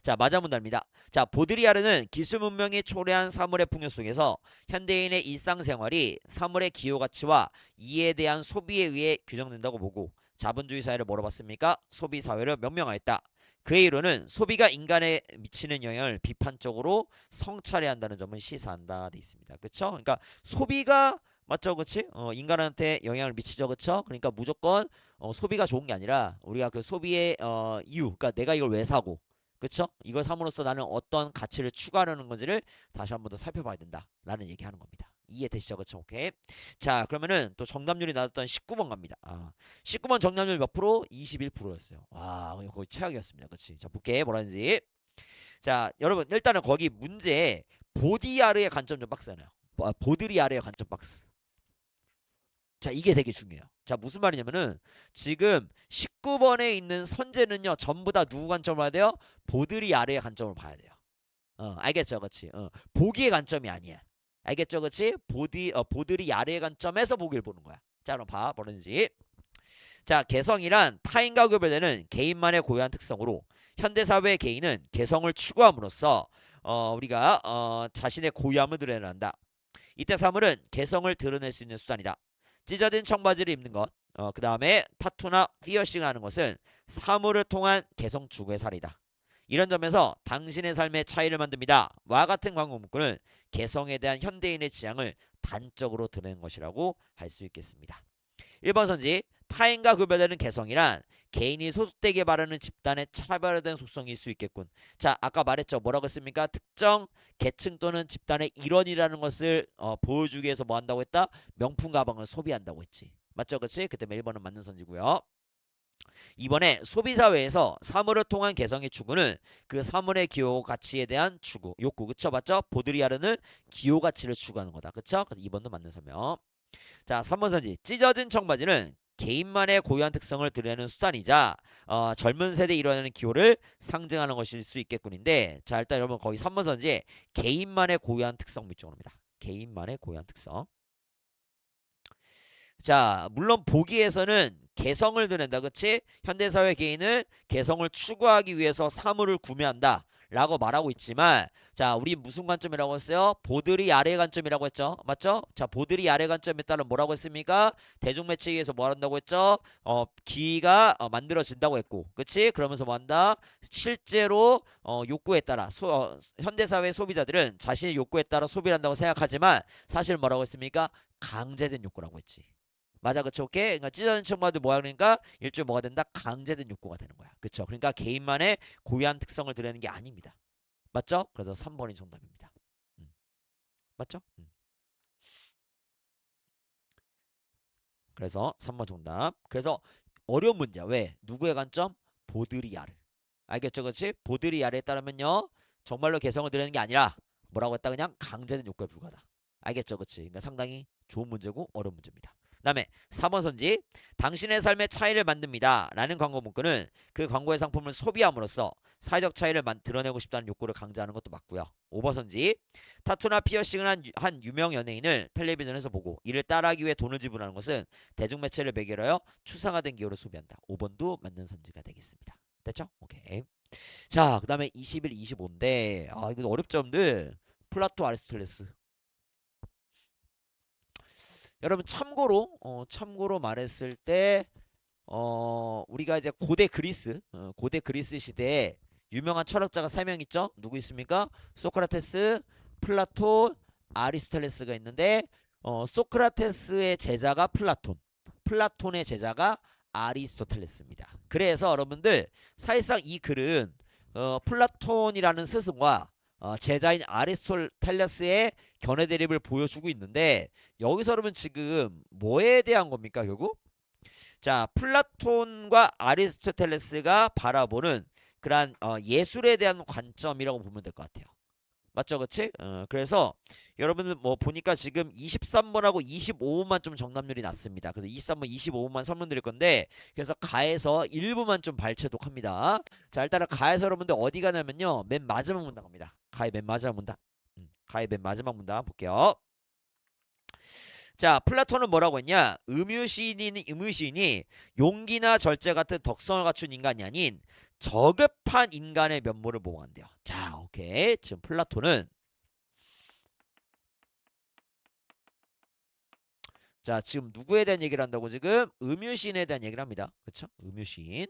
S1: 자 마자문답니다. 자 보드리아르는 기술 문명이 초래한 사물의 풍요 속에서 현대인의 일상생활이 사물의 기호 가치와 이에 대한 소비에 의해 규정된다고 보고 자본주의 사회를 뭐로 봤습니까? 소비 사회를 명명하였다. 그의 이론은 소비가 인간에 미치는 영향을 비판적으로 성찰해야 한다는 점을 시사한다 돼 있습니다. 그렇죠? 그러니까 소비가 맞죠, 그렇지? 인간한테 영향을 미치죠, 그렇죠? 그러니까 무조건 소비가 좋은 게 아니라 우리가 그 소비의 이유, 그러니까 내가 이걸 왜 사고, 그쵸? 이걸 삼으로써 나는 어떤 가치를 추구하려는 건지를 다시 한 번 더 살펴봐야 된다라는 얘기하는 겁니다. 이해되시죠? 그쵸? 오케이. 자, 그러면은 또 정답률이 나왔던 19번 갑니다. 19번 정답률 몇 프로? 21%였어요. 와, 거의 최악이었습니다. 그치? 자, 볼게. 뭐라는지. 자, 여러분, 일단은 거기 문제에 보디아르의 관점 좀 박스 하나요. 보드리아르의 관점 박스. 자, 이게 되게 중요해요. 자, 무슨 말이냐면은 지금 19번에 있는 선제는요, 전부 다 누구 관점을 봐야 돼요? 보드리아르의 관점을 봐야 돼요. 알겠죠, 그렇지? 보기의 관점이 아니야. 알겠죠, 그렇지? 보드리아르의 관점에서 보기를 보는 거야. 자, 그럼 봐, 뭐는지. 자, 개성이란 타인과 구별되는 개인만의 고유한 특성으로 현대사회의 개인은 개성을 추구함으로써 우리가 자신의 고유함을 드러낸다. 이때 사물은 개성을 드러낼 수 있는 수단이다. 찢어진 청바지를 입는 것, 그 다음에 타투나 피어싱을 하는 것은 사물을 통한 개성 추구의 사례다. 이런 점에서 당신의 삶의 차이를 만듭니다. 와 같은 광고 문구는 개성에 대한 현대인의 지향을 단적으로 드러낸 것이라고 할 수 있겠습니다. 1번 선지 타인과 구별되는 개성이란 개인이 소속되게 바라는 집단의 차별화된 속성일 수 있겠군. 자, 아까 말했죠. 뭐라고 했습니까? 특정 계층 또는 집단의 일원이라는 것을 보여주기 위해서 뭐 한다고 했다? 명품 가방을 소비한다고 했지. 맞죠? 그치? 그 때문에 1번은 맞는 선지고요. 이번에 소비사회에서 사물을 통한 개성의 추구는 그 사물의 기호 가치에 대한 추구, 욕구. 그쵸? 맞죠? 보드리아르는 기호 가치를 추구하는 거다. 그쵸? 그래서 2번도 맞는 설명. 자, 3번 선지. 찢어진 청바지는 개인만의 고유한 특성을 드러내는 수단이자 젊은 세대 일어나는 기호를 상징하는 것일 수 있겠군인데, 자 일단 여러분 거기 3번 선지 개인만의 고유한 특성 밑줄 옵니다. 개인만의 고유한 특성. 자, 물론 보기에서는 개성을 드러낸다. 그치? 현대사회 개인은 개성을 추구하기 위해서 사물을 구매한다 라고 말하고 있지만, 자 우리 무슨 관점이라고 했어요? 보드리아르 관점이라고 했죠. 맞죠? 자 보드리아르 관점에 따른 뭐라고 했습니까? 대중매체에서 뭐 한다고 했죠? 기가 만들어진다고 했고, 그치? 그러면서 뭐 한다? 실제로 욕구에 따라 현대사회 소비자들은 자신의 욕구에 따라 소비를 한다고 생각하지만 사실 뭐라고 했습니까? 강제된 욕구라고 했지. 맞아, 그쵸? 오케이. 그러니까 찢어진 청바도 뭐야? 그러니까 일종의 뭐가 된다? 강제된 욕구가 되는 거야. 그쵸? 그러니까 개인만의 고유한 특성을 드러내는 게 아닙니다. 맞죠? 그래서 3번이 정답입니다. 맞죠? 그래서 3번 정답. 그래서 어려운 문제야. 왜? 누구의 관점? 보드리아르. 알겠죠? 그렇지? 보드리아르에 따르면요, 정말로 개성을 드러내는 게 아니라 뭐라고 했다? 그냥 강제된 욕구에 불과하다. 알겠죠? 그렇지? 그러니까 상당히 좋은 문제고 어려운 문제입니다. 다음에 4번 선지. 당신의 삶의 차이를 만듭니다 라는 광고 문구는 그 광고의 상품을 소비함으로써 사회적 차이를 드러내고 싶다는 욕구를 강조하는 것도 맞고요. 5번 선지. 타투나 피어싱을 한 유명 연예인을 텔레비전에서 보고 이를 따라하기 위해 돈을 지불하는 것은 대중매체를 매개로 하여 추상화된 기호를 소비한다. 5번도 맞는 선지가 되겠습니다. 됐죠? 오케이. 자, 그 다음에 21, 25인데 이거 어렵죠, 여러분들? 플라토, 아리스토텔레스. 여러분 참고로 말했을 때 우리가 이제 고대 그리스 시대에 유명한 철학자가 3명 있죠? 누구 있습니까? 소크라테스, 플라톤, 아리스토텔레스가 있는데 소크라테스의 제자가 플라톤의 제자가 아리스토텔레스입니다. 그래서 여러분들 사실상 이 글은 플라톤이라는 스승과 제자인 아리스토텔레스의 견해 대립을 보여주고 있는데, 여기서 여러분 지금 뭐에 대한 겁니까? 결국 자, 플라톤과 아리스토텔레스가 바라보는 그러한 예술에 대한 관점이라고 보면 될 것 같아요. 맞죠, 그치? 그래서 여러분들 뭐 보니까 지금 23번하고 25번만 좀 정답률이 낮습니다. 그래서 23번, 25번만 설문 드릴 건데, 그래서 가에서 일부만 좀 발췌독 합니다. 자, 일단은 가에서 여러분들 어디 가냐면요, 맨 마지막 문단 갑니다. 가의 맨 마지막 문단. 가의 맨 마지막 문단 볼게요. 자, 플라톤은 뭐라고 했냐? 음유시인이 용기나 절제 같은 덕성을 갖춘 인간이 아닌 저급한 인간의 면모를 모방한대요. 자, 오케이. 지금 플라톤은 자, 지금 누구에 대한 얘기를 한다고 지금 음유시인에 대한 얘기를 합니다. 그쵸? 음유시인.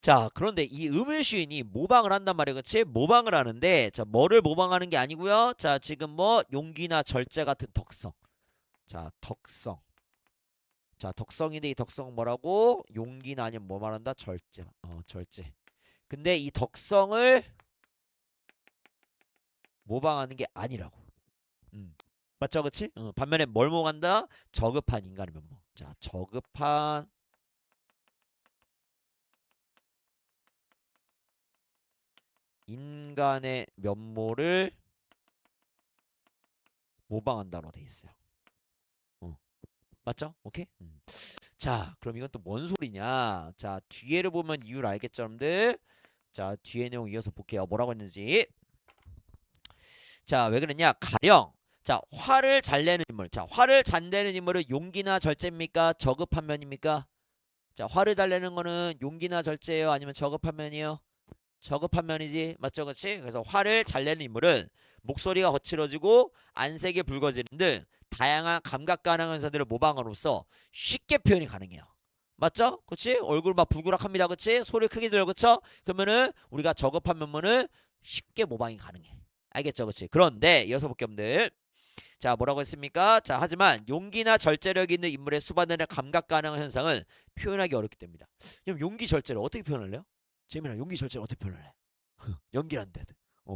S1: 자, 그런데 이 음유시인이 모방을 한단 말이에요. 그치? 모방을 하는데, 자, 뭐를 모방하는 게 아니고요. 자, 지금 뭐 용기나 절제 같은 덕성. 자, 덕성. 자, 덕성인데 이 덕성 뭐라고? 용기나 아니면 뭐 말한다? 절제. 절제. 근데 이 덕성을 모방하는 게 아니라고. 맞죠, 그치? 반면에 뭘 모방한다? 저급한 인간의 면모. 자, 저급한 인간의 면모를 모방한다로 돼 있어요. 맞죠? 오케이? 자, 그럼 이건 또 뭔 소리냐? 자, 뒤에를 보면 이유를 알겠죠, 여러분들? 자, 뒤에 내용 이어서 볼게요. 뭐라고 했는지. 자, 왜 그랬냐? 가령. 자, 화를 잘 내는 인물. 자, 화를 잘 내는 인물은 용기나 절제입니까? 저급한 면입니까? 자, 화를 잘 내는 거는 용기나 절제예요? 아니면 저급한 면이요? 저급한 면이지. 맞죠? 그치? 그래서 화를 잘 내는 인물은 목소리가 거칠어지고 안색이 붉어지는 등 다양한 감각 가능한 현상들을 모방함으로써 쉽게 표현이 가능해요. 맞죠? 그치? 얼굴 막 부그락합니다. 그치? 소리 크게 들려. 그쵸? 그러면은 우리가 저급한 면모는 쉽게 모방이 가능해. 알겠죠? 그치? 그런데 이어서 볼게요, 여러분들. 자, 뭐라고 했습니까? 자, 하지만 용기나 절제력 있는 인물의 수반되는 감각 가능한 현상은 표현하기 어렵기 때문이다. 그럼 용기 절제를 어떻게 표현할래요? 재민아, 용기 절제를 어떻게 표현할래? 연기란데.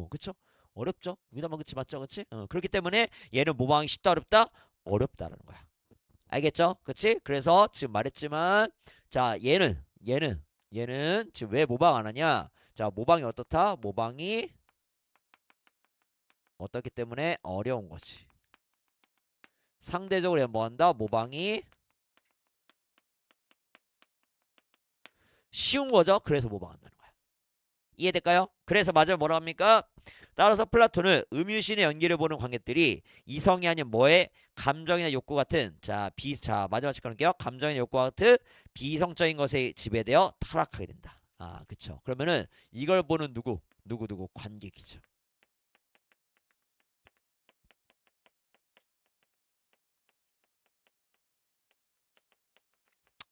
S1: 그쵸? 어렵죠? 여기다만 그치 맞죠? 그치? 그렇기 때문에 얘는 모방하기 쉽다 어렵다? 어렵다라는 거야. 알겠죠? 그치? 그래서 지금 말했지만 자, 얘는 지금 왜 모방 안 하냐? 자, 모방이 어떻다? 모방이 어떻기 때문에 어려운 거지. 상대적으로 얘는 뭐 한다? 모방이 쉬운 거죠? 그래서 모방한다는 거야. 이해될까요? 그래서 마지막 뭐라 합니까? 따라서 플라톤은 음유신의 연기를 보는 관객들이 이성이 아닌 뭐에 감정이나 욕구 같은 자 마지막 칠게요. 감정이나 욕구와 같은 비이성적인 것에 지배되어 타락하게 된다. 아, 그쵸. 그러면은 이걸 보는 누구 관객이죠.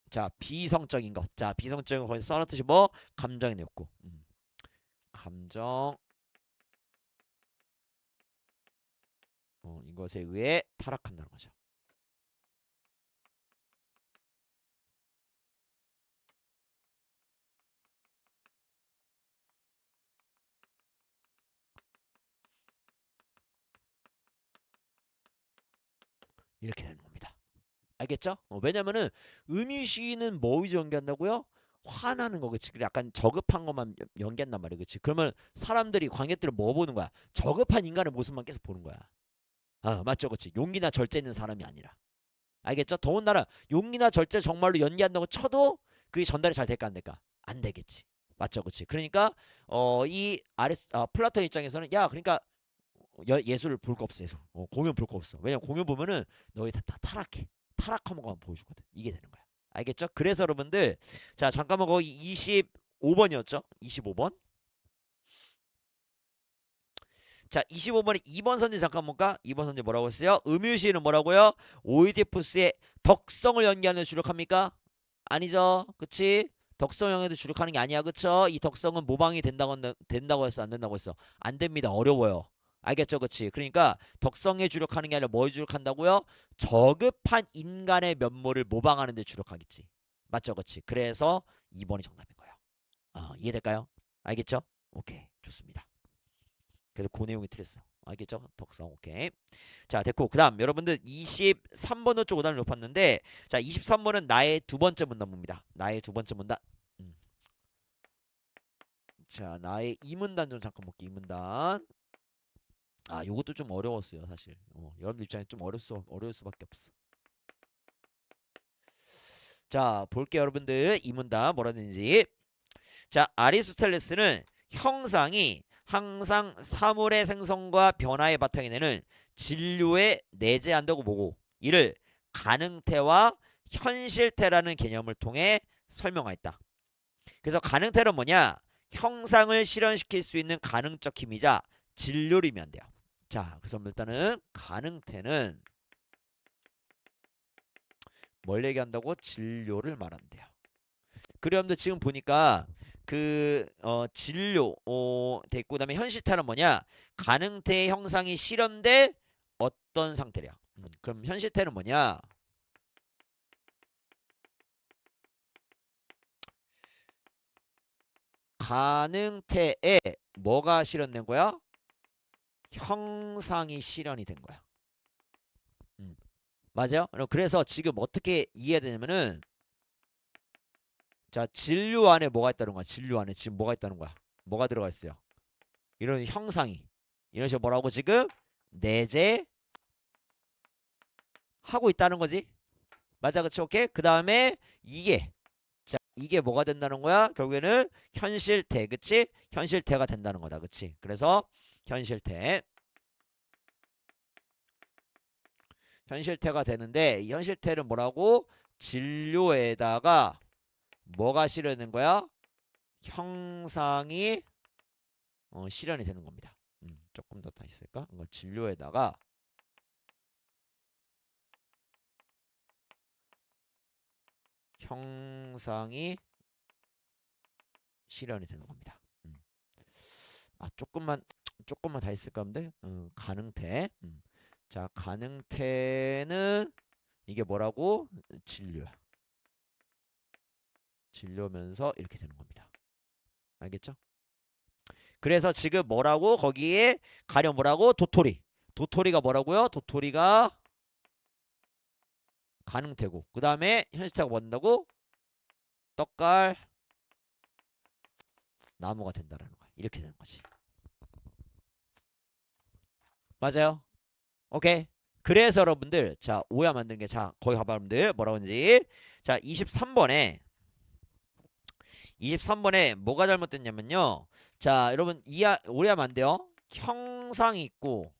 S1: 자, 비이성적인 것. 자, 비이성적인 거 거기서 써놓듯이 뭐 감정이나 욕구. 감정 이것에 의해 타락한다는 거죠. 이렇게 되는 겁니다. 알겠죠? 왜냐면은 음유시는 뭐 위주 연기한다고요? 화나는 거 그치? 그래 약간 저급한 것만 연기한단 말이야 그치? 그러면 사람들이 관객들은 뭐 보는 거야? 저급한 인간의 모습만 계속 보는 거야. 아 맞죠 그치? 용기나 절제 있는 사람이 아니라 알겠죠? 더군다나 용기나 절제 정말로 연기한다고 쳐도 그게 전달이 잘 될까 안 될까? 안 되겠지. 맞죠 그치? 그러니까 플라톤 입장에서는 야 그러니까 예술을 볼 거 없어 예술. 공연 볼 거 없어. 왜냐면 공연 보면은 너희 다 타락해. 타락한 것만 보여주거든. 이게 되는 거야. 알겠죠? 그래서 여러분들 자 잠깐만 거기 25번이었죠? 25번. 자 25번에 2번 선지 잠깐 볼까? 2번 선지 뭐라고 했어요? 음유시는 뭐라고요? 오이디푸스의 덕성을 연기하는 주력합니까? 아니죠. 그치? 덕성 영역도 주력하는 게 아니야. 그쵸? 이 덕성은 모방이 된다고 했어? 안 된다고 했어? 안 됩니다. 어려워요. 알겠죠? 그치? 그러니까 덕성에 주력하는 게 아니라 뭐에 주력한다고요? 저급한 인간의 면모를 모방하는 데 주력하겠지. 맞죠? 그치? 그래서 2번이 정답인 거예요. 이해될까요? 알겠죠? 오케이. 좋습니다. 그래서 그 내용이 틀렸어. 알겠죠? 덕성. 오케이. 자, 됐고. 그다음 여러분들 23번도 쪽 오답을 높았는데 자, 23번은 나의 두 번째 문단입니다. 나의 두 번째 문단. 음. 자, 나의 이 문단 좀 잠깐 볼게요. 이 문단. 아, 요것도 좀 어려웠어요, 사실. 여러분들 입장에 좀 어려울 수밖에 없어. 자, 볼게요, 여러분들. 이 문단 뭐라든지. 자, 아리스토텔레스는 형상이 항상 사물의 생성과 변화의 바탕이 되는 진료에 내재한다고 보고 이를 가능태와 현실태라는 개념을 통해 설명하였다. 그래서 가능태는 뭐냐? 형상을 실현시킬 수 있는 가능적 힘이자 진료림이면 돼요. 자, 그래서 일단은 가능태는 뭘 얘기한다고? 진료를 말한대요. 그런데 지금 보니까 진료 됐고 그다음에 현실태는 뭐냐? 가능태의 형상이 실현돼 어떤 상태냐? 그럼 현실태는 뭐냐? 가능태에 뭐가 실현된 거야? 형상이 실현이 된 거야. 맞아요? 그래서 지금 어떻게 이해해야 되냐면은 자, 진료 안에 뭐가 있다는 거야? 진료 안에 지금 뭐가 있다는 거야? 뭐가 들어가 있어요? 이런 형상이 이런 식으로 뭐라고 지금 내재하고 있다는 거지. 맞아, 그치? 오케이. 그 다음에 이게 자, 이게 뭐가 된다는 거야? 결국에는 현실태, 그치? 현실태가 된다는 거다, 그치? 그래서 현실태, 현실태가 되는데 이 현실태는 뭐라고? 진료에다가 뭐가 실현된 거야? 형상이 실현이 되는 겁니다. 조금 더 있을까? 진료에다가 형상이 실현이 되는 겁니다. 아, 조금만 다 있을까 본데 가능태. 자, 가능태는 이게 뭐라고? 진료야. 진료면서 이렇게 되는 겁니다. 알겠죠? 그래서 지금 뭐라고? 거기에 가령 뭐라고? 도토리. 도토리가 뭐라고요? 도토리가 가능태고 그 다음에 현실태가 뭐 된다고? 떡갈 나무가 된다라는 거야. 이렇게 되는 거지. 맞아요? 오케이. 그래서 여러분들 자 오해 만든 게 자 거기 가봐 여러분들 뭐라고 하는지 자 23번에 뭐가 잘못됐냐면요. 자 여러분 오해하면 안 돼요. 형상이 있고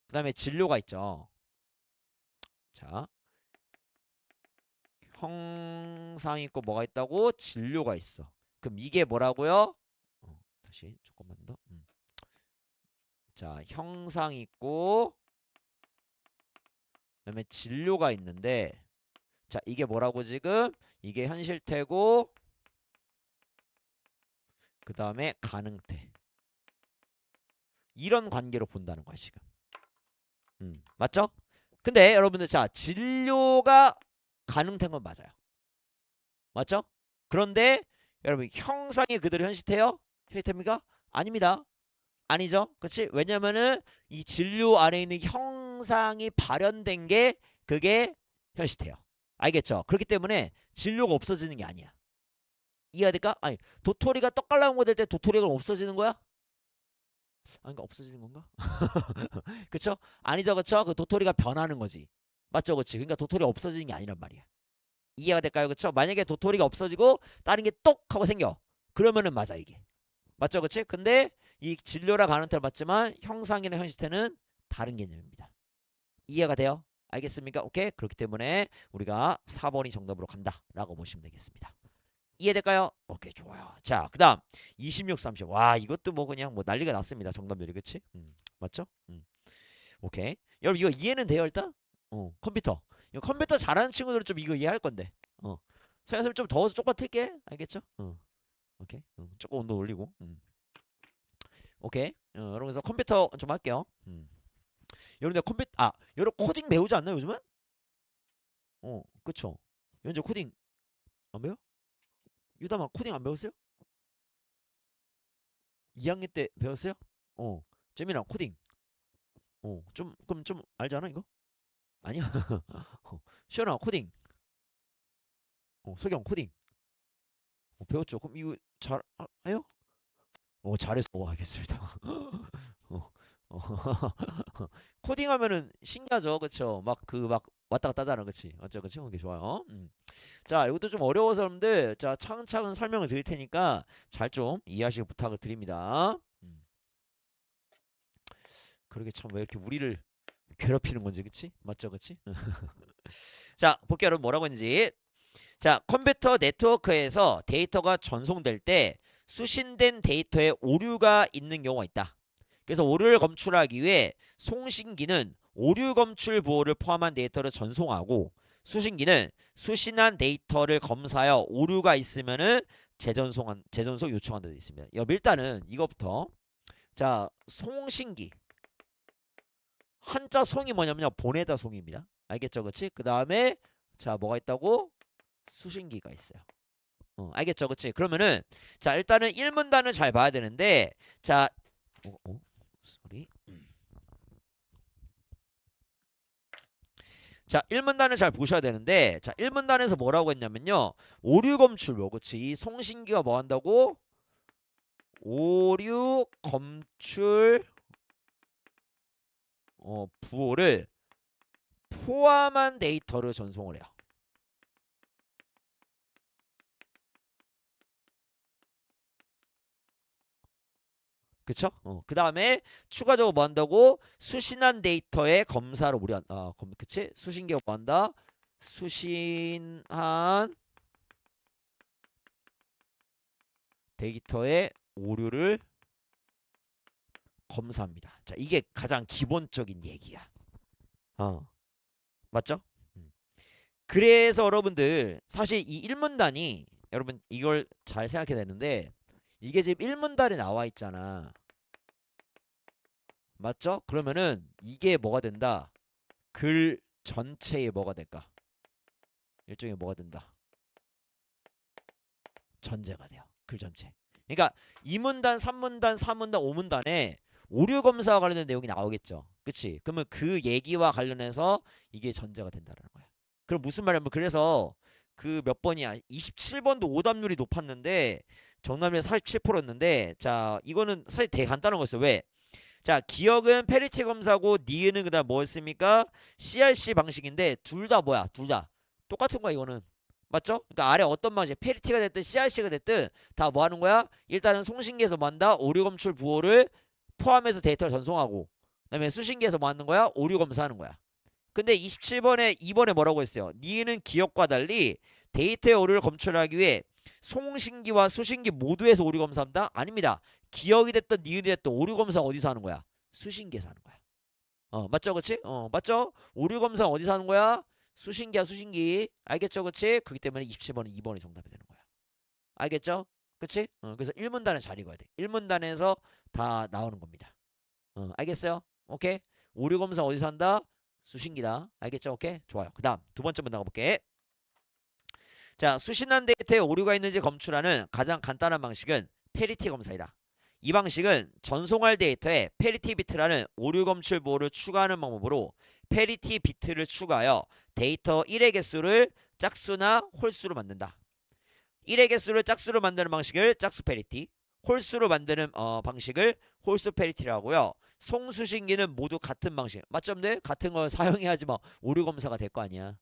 S1: 그 다음에 진료가 있죠. 자 형상이 있고 뭐가 있다고? 진료가 있어. 그럼 이게 뭐라고요? 다시 조금만 더. 자 형상이 있고 그다음에 진료가 있는데 자 이게 뭐라고 지금? 이게 현실태고 그 다음에 가능태. 이런 관계로 본다는 거야 지금. 맞죠? 근데 여러분들 자 진료가 가능된 건 맞아요. 맞죠? 그런데 여러분 형상이 그대로 현실태요? 현실태입니까? 아닙니다. 아니죠. 그치? 왜냐면은 이 진료 안에 있는 형상이 발현된 게 그게 현실태요. 알겠죠? 그렇기 때문에 진료가 없어지는 게 아니야. 이해가 될까? 아니 도토리가 떡갈 나온 거 될 때 도토리가 없어지는 거야? 아닌가 없어지는 건가? 그쵸? 아니죠, 그쵸? 그 도토리가 변하는 거지. 맞죠, 그치? 그러니까 도토리가 없어지는 게 아니란 말이야. 이해가 될까요, 그쵸? 만약에 도토리가 없어지고 다른 게 똑 하고 생겨. 그러면은 맞아 이게. 맞죠, 그치? 근데 이 진료라 가능태를 맞지만 형상이나 현실태는 다른 개념입니다. 이해가 돼요? 알겠습니까? 오케이. 그렇기 때문에 우리가 4번이 정답으로 간다라고 보시면 되겠습니다. 이해될까요? 오케이, 좋아요. 자, 그 다음 26, 30. 와, 이것도 뭐 그냥 뭐 난리가 났습니다. 정답률이, 그치? 맞죠? 오케이. 여러분 이거 이해는 돼요 일단? 컴퓨터. 이거 컴퓨터 잘하는 친구들은 좀 이거 이해할 건데. 선생님 좀 더워서 조금 틀게. 알겠죠? 오케이. 조금 온도 올리고. 오케이. 여러분 그래서 컴퓨터 좀 할게요. 여러분들 여러분 코딩 배우지 않나요 요즘은? 그쵸. 현재 코딩 안 배워? 유담아 코딩 안 배웠어요? 2학년 때 배웠어요? 어. 재민아 코딩. 좀 그럼 좀 알잖아 이거? 아니야. 시연아 코딩. 석영 코딩. 배웠죠? 그럼 이거 해요? 잘했어. 알겠습니다. 어, 어. 코딩하면은 신기하죠, 그쵸? 막 왔다 갔다 하잖아, 그치? 어쩌 그치? 그게 좋아요. 자, 이것도 좀 어려워서 여러분들, 자, 차근차근 설명을 드릴 테니까 잘 좀 이해하시길 부탁을 드립니다. 그러게 참 왜 이렇게 우리를 괴롭히는 건지, 그치? 맞죠, 그치? 자, 볼게요, 여러분 뭐라고 했는지. 자, 컴퓨터 네트워크에서 데이터가 전송될 때 수신된 데이터에 오류가 있는 경우가 있다. 그래서 오류를 검출하기 위해 송신기는 오류 검출 보호를 포함한 데이터를 전송하고 수신기는 수신한 데이터를 검사하여 오류가 있으면은 재전송 요청한다 되어 있습니다. 일단은 이것부터 자 송신기 한자 송이 뭐냐면요 보내다 송입니다. 알겠죠, 그렇지? 그 다음에 자 뭐가 있다고 수신기가 있어요. 알겠죠, 그렇지? 그러면은 자 일단은 1문단을 잘 봐야 되는데 자 쏘리. 자, 1문단을 잘 보셔야 되는데 자, 1문단에서 뭐라고 했냐면요. 오류 검출로 그치? 이 송신기가 뭐 한다고? 오류 검출 부호를 포함한 데이터를 전송을 해요. 그쵸? 그 다음에 추가적으로 뭐 한다고? 수신한 데이터의 검사를 우리 그치? 수신기가 뭐 한다? 수신한 데이터의 오류를 검사합니다. 자, 이게 가장 기본적인 얘기야. 맞죠? 음. 그래서 여러분들 사실 이 1문단이 여러분 이걸 잘 생각해야 되는데 이게 지금 1문단에 나와 있잖아. 맞죠? 그러면은 이게 뭐가 된다? 글 전체에 뭐가 될까? 일종의 뭐가 된다? 전제가 돼요. 글 전체. 그러니까 2문단, 3문단, 4문단, 5문단에 오류 검사와 관련된 내용이 나오겠죠. 그치? 그러면 그 얘기와 관련해서 이게 전제가 된다는 거야. 그럼 무슨 말이냐면 그래서 그 몇 번이야? 27번도 오답률이 높았는데 정답률이 47%였는데 자 이거는 사실 되게 간단한 거였어요. 왜? 자 기억은 페리티 검사고 니은은 그다음 뭐였습니까? CRC 방식인데 둘 다 뭐야? 둘 다 똑같은 거야 이거는. 맞죠? 그러니까 아래 어떤 방식 페리티가 됐든 CRC가 됐든 다 뭐 하는 거야? 일단은 송신기에서 뭐 한다? 오류 검출 부호를 포함해서 데이터를 전송하고 그다음에 수신기에서 뭐 하는 거야? 오류 검사하는 거야. 근데 27번에 2번에 뭐라고 했어요? 니은 기억과 달리 데이터의 오류를 검출하기 위해 송신기와 수신기 모두에서 오류 검사합니다. 아닙니다. 기억이 됐든 니은이 됐든 오류 검사 어디서 하는 거야? 수신기에서 하는 거야. 맞죠, 그렇지? 맞죠? 오류 검사 어디서 하는 거야? 수신기야, 수신기. 알겠죠, 그렇지? 그렇기 때문에 27번은 2번이 정답이 되는 거야. 알겠죠? 그렇지? 그래서 1문단은 잘 읽어야 돼. 1문단에서 다 나오는 겁니다. 알겠어요? 오케이? 오류 검사 어디서 한다? 수신기다. 알겠죠? 오케이? 좋아요. 그 다음 두 번째 문단 가볼게. 자, 수신한 데이터에 오류가 있는지 검출하는 가장 간단한 방식은 페리티 검사이다. 이 방식은 전송할 데이터에 페리티 비트라는 오류 검출 보호를 추가하는 방법으로 페리티 비트를 추가하여 데이터 1의 개수를 짝수나 홀수로 만든다. 1의 개수를 짝수로 만드는 방식을 짝수 페리티, 홀수로 만드는 방식을 홀수 페리티라고 하고요. 송수신기는 모두 같은 방식. 맞죠? 근데 같은 걸 사용해야지 뭐 오류 검사가 될 거 아니야.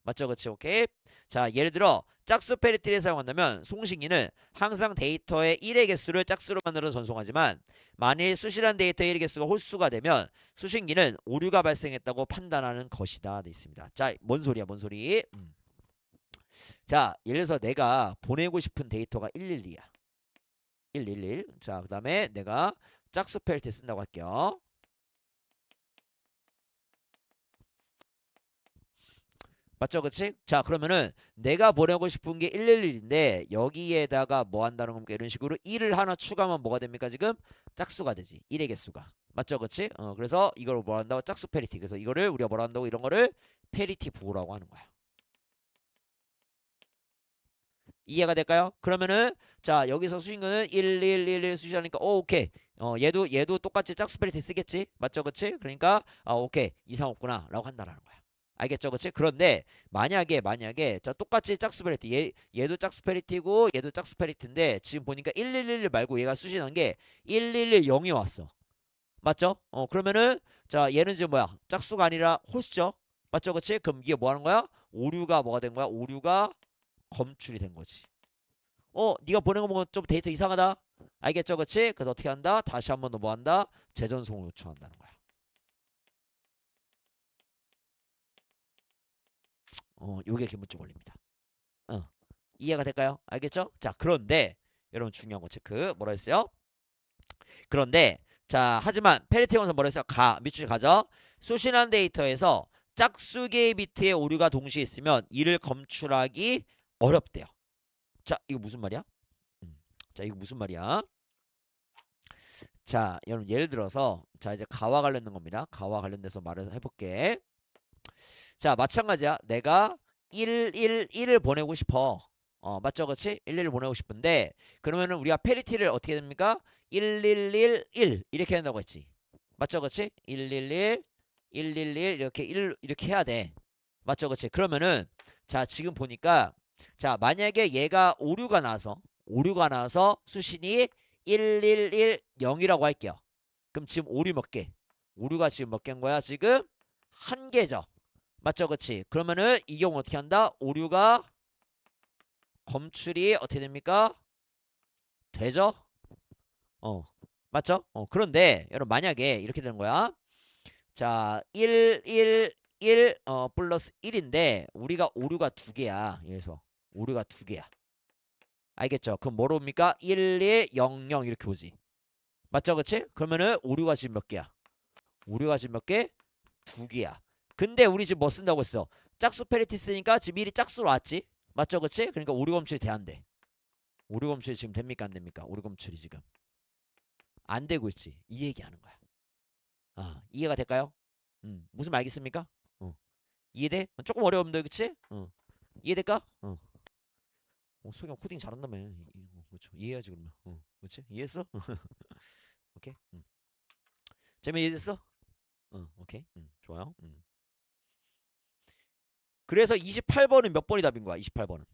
S1: 맞죠? 그치? 오케이. 자, 예를 들어 짝수 페리티를 사용한다면 송신기는 항상 데이터의 1의 개수를 짝수로 만들어 전송하지만 만일 수신한 데이터의 1의 개수가 홀수가 되면 수신기는 오류가 발생했다고 판단하는 것이다. 돼 있습니다. 자, 뭔 소리야? 뭔 소리? 자, 예를 들어서 내가 보내고 싶은 데이터가 112야. 111. 자, 그 다음에 내가 짝수 페리티 쓴다고 할게요. 맞죠, 그치? 자, 그러면은 내가 보내고 싶은 게 111인데 여기에다가 뭐 한다는 겁니까? 이런 식으로 1을 하나 추가하면 뭐가 됩니까? 지금 짝수가 되지. 1의 개수가. 맞죠, 그치? 그래서 이걸 뭐 한다고? 짝수 페리티. 그래서 이거를 우리가 뭐라 한다고? 이런 거를 페리티 부호라고 하는 거야. 이해가 될까요? 그러면은 자 여기서 수신거는 1, 1, 1, 1 수신하니까 오케이. 얘도 똑같이 짝수 페널티 쓰겠지? 맞죠? 그치? 그러니까 오케이 이상 없구나 라고 한다라는 거야. 알겠죠? 그치? 그런데 만약에 자 똑같이 짝수 페널티 얘도 짝수 페널티고 얘도 짝수 페널티인데 지금 보니까 1, 1, 1 말고 얘가 수신한 게 1, 1, 1, 0이 왔어. 맞죠? 그러면은 자 얘는 지금 뭐야? 짝수가 아니라 홀수죠? 맞죠? 그치? 그럼 이게 뭐 하는 거야? 오류가 뭐가 된 거야? 오류가 검출이 된 거지. 네가 보낸 거 보면 좀 데이터 이상하다. 알겠죠? 그치? 그래서 어떻게 한다? 다시 한 번 더 뭐 한다? 재전송을 요청한다는 거야. 요게 기본적 원리입니다. 어, 이해가 될까요? 알겠죠? 자, 그런데 여러분 중요한 거 체크. 뭐라 했어요? 그런데 자, 하지만 페리티 원선 뭐라 했어요? 밑줄 가죠. 수신한 데이터에서 짝수 개의 비트의 오류가 동시에 있으면 이를 검출하기 어렵대요. 자, 이거 무슨 말이야? 자, 이거 무슨 말이야? 자, 여러분 예를 들어서 자 이제 가와 관련된 겁니다. 가와 관련돼서 말을 해볼게. 자, 마찬가지야. 내가 111을 보내고 싶어. 맞죠? 그렇지? 11을 보내고 싶은데 그러면은 우리가 페리티를 어떻게 됩니까? 1111 이렇게 한다고 했지. 맞죠? 그렇지? 111 111 이렇게 1 이렇게 해야 돼. 맞죠? 그렇지? 그러면은 자, 지금 보니까 자, 만약에 얘가 오류가 나서 수신이 1110이라고 할게요. 그럼 지금 오류 몇 개? 오류가 지금 몇 개인 거야? 지금 한 개죠. 맞죠? 그치? 그러면은 이 경우 어떻게 한다? 오류가 검출이 어떻게 됩니까? 되죠? 어. 맞죠? 그런데 여러분 만약에 이렇게 되는 거야. 자, 1 플러스 1인데 우리가 오류가 두 개야. 그래서 오류가 두 개야. 알겠죠? 그럼 뭐로 옵니까? 1100 이렇게 오지. 맞죠? 그치? 그러면은 오류가 지금 몇 개야? 오류가 지금 몇 개? 두 개야. 근데 우리 지금 뭐 쓴다고 했어? 짝수 페리티 쓰니까 지금 1이 짝수로 왔지? 맞죠? 그치? 그러니까 오류 검출이 돼 안 돼? 오류 검출이 지금 됩니까 안 됩니까? 오류 검출이 지금 안 되고 있지. 이 얘기하는 거야. 이해가 될까요? 무슨 말 알겠습니까? 이해돼? 조금 어려운데 그치? 이해될까? 소경 코딩 잘한다며. 그렇죠. 이해해야지 그러면. 그렇지? 이해했어? 오케이. 재미 이해됐어? 오케이. 좋아요. 그래서 28번은 몇 번이 답인 거야? 28번은.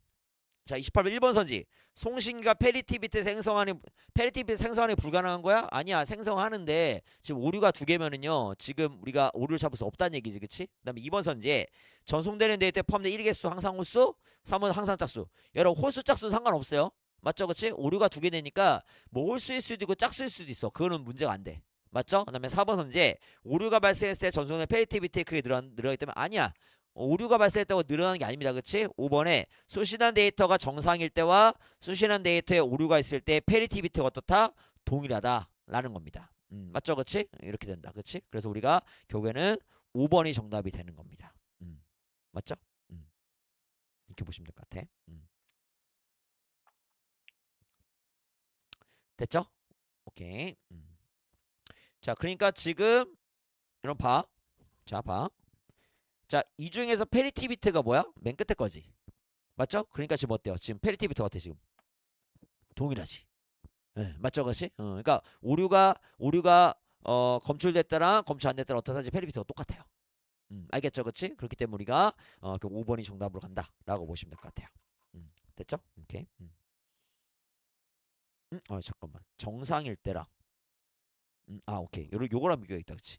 S1: 자, 28번 1번 선지. 송신기가 페리티비트 생성하는 게 불가능한 거야? 아니야. 생성하는데 지금 오류가 두 개면은요. 지금 우리가 오류를 잡을 수 없다는 얘기지. 그치? 그다음에 2번 선지에 전송되는 데이터에 포함된 1의 개수 항상 홀수, 3은 항상 짝수. 여러분 홀수 짝수 상관없어요. 맞죠? 그치? 오류가 두 개 되니까 뭐 홀수일 수도 있고 짝수일 수도 있어. 그거는 문제가 안 돼. 맞죠? 그다음에 4번 선지에 오류가 발생했을 때 전송된 페리티비트에 크게 늘어나기 때문에 아니야. 오류가 발생했다고 늘어나는 게 아닙니다. 그치? 5번에 수신한 데이터가 정상일 때와 수신한 데이터에 오류가 있을 때 페리티 비트가 어떻다? 동일하다라는 겁니다. 맞죠? 그치? 이렇게 된다. 그치? 그래서 우리가 결국에는 5번이 정답이 되는 겁니다. 맞죠? 이렇게 보시면 될 것 같아. 됐죠? 오케이. 자, 그러니까 지금 이런 봐. 자, 봐. 자, 이 중에서 페리티 비트가 뭐야? 맨 끝에 거지. 맞죠? 그러니까 지금 어때요? 지금 페리티 비트 같아 지금. 동일하지. 네, 맞죠, 그렇지? 그러니까 오류가 검출됐다랑 검출 안 됐다랑 어떤 사지 페리피트가 똑같아요. 알겠죠, 그렇지? 그렇기 때문에 우리가 그 5번이 정답으로 간다라고 보시면 될 것 같아요. 됐죠? 오케이. 잠깐만. 정상일 때랑. 오케이. 요거랑 비교해야겠다, 그렇지?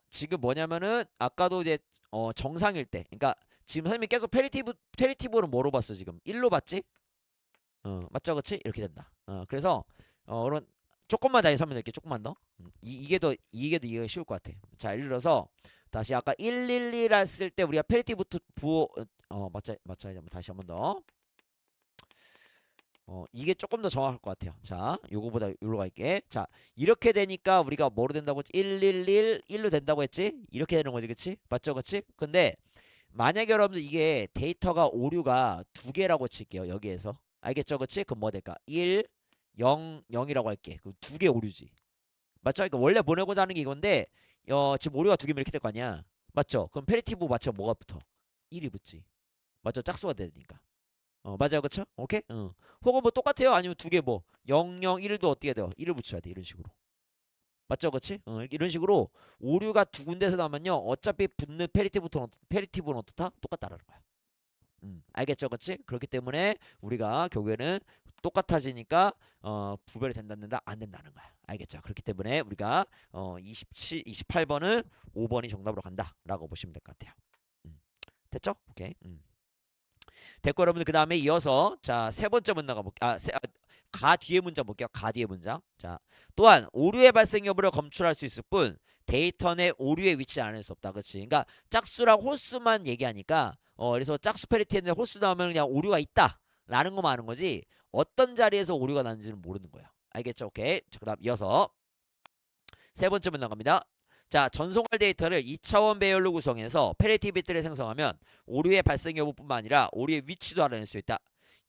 S1: 지금 뭐냐면은 아까도 이제 정상일 때, 그러니까 지금 선생님이 계속 페리티브는 뭐로 봤어 지금? 1로 봤지? 맞죠, 그치? 이렇게 된다. 그래서 그런 조금만 더 설명드릴게. 조금만 더. 이게 더 이해가 쉬울 것 같아. 자, 예를 들어서 다시 아까 111 했을 때 우리가 페리티부터 부호 맞자 이제 다시 한번 더. 이게 조금 더 정확할 것 같아요. 자, 요거보다 요로 갈게. 자, 이렇게 되니까 우리가 뭐로 된다고 했지? 111 1로 된다고 했지? 이렇게 되는 거지, 그치? 맞죠, 그치? 근데 만약에 여러분들 이게 데이터가 오류가 두 개라고 칠게요. 여기에서. 알겠죠? 그치? 그럼 뭐 될까? 1, 0, 0이라고 할게. 그 두 개 오류지. 맞죠? 그러니까 원래 보내고자 하는 게 이건데 지금 오류가 두 개면 이렇게 될 거 아니야. 맞죠? 그럼 페리티브 맞춰 뭐가 붙어? 1이 붙지. 맞죠? 짝수가 되니까. 맞아요. 그쵸? 오케이? 혹은 뭐 똑같아요. 아니면 두 개 뭐 0, 0, 1도 어떻게 돼요? 1을 붙여야 돼. 이런 식으로. 맞죠? 그치? 이런 식으로 오류가 두 군데서 나면요. 어차피 붙는 페리티브는 어떻다? 똑같다라는 거야. 알겠죠? 그치? 그렇기 때문에 우리가 결국에는 똑같아지니까 구별이 된다 안 된다는 거야. 알겠죠? 그렇기 때문에 우리가 28번은 5번이 정답으로 간다라고 보시면 될 것 같아요. 됐죠? 오케이. 됐고 여러분들 그 다음에 이어서 자 세 번째 문장 가볼게요. 가 뒤에 문장 볼게요. 가 뒤에 문장. 자 또한 오류의 발생 여부를 검출할 수 있을 뿐 데이터 내 오류의 위치를 알 수 없다. 그렇지? 그러니까 짝수랑 홀수만 얘기하니까 그래서 짝수 페리티에 홀수 나오면 그냥 오류가 있다라는 것만 아는 거지 어떤 자리에서 오류가 나는지는 모르는 거예요. 알겠죠? 오케이. 자 그다음 이어서 세 번째 문장 갑니다. 자, 전송할 데이터를 2차원 배열로 구성해서 페리티 비트를 생성하면 오류의 발생 여부뿐만 아니라 오류의 위치도 알아낼 수 있다.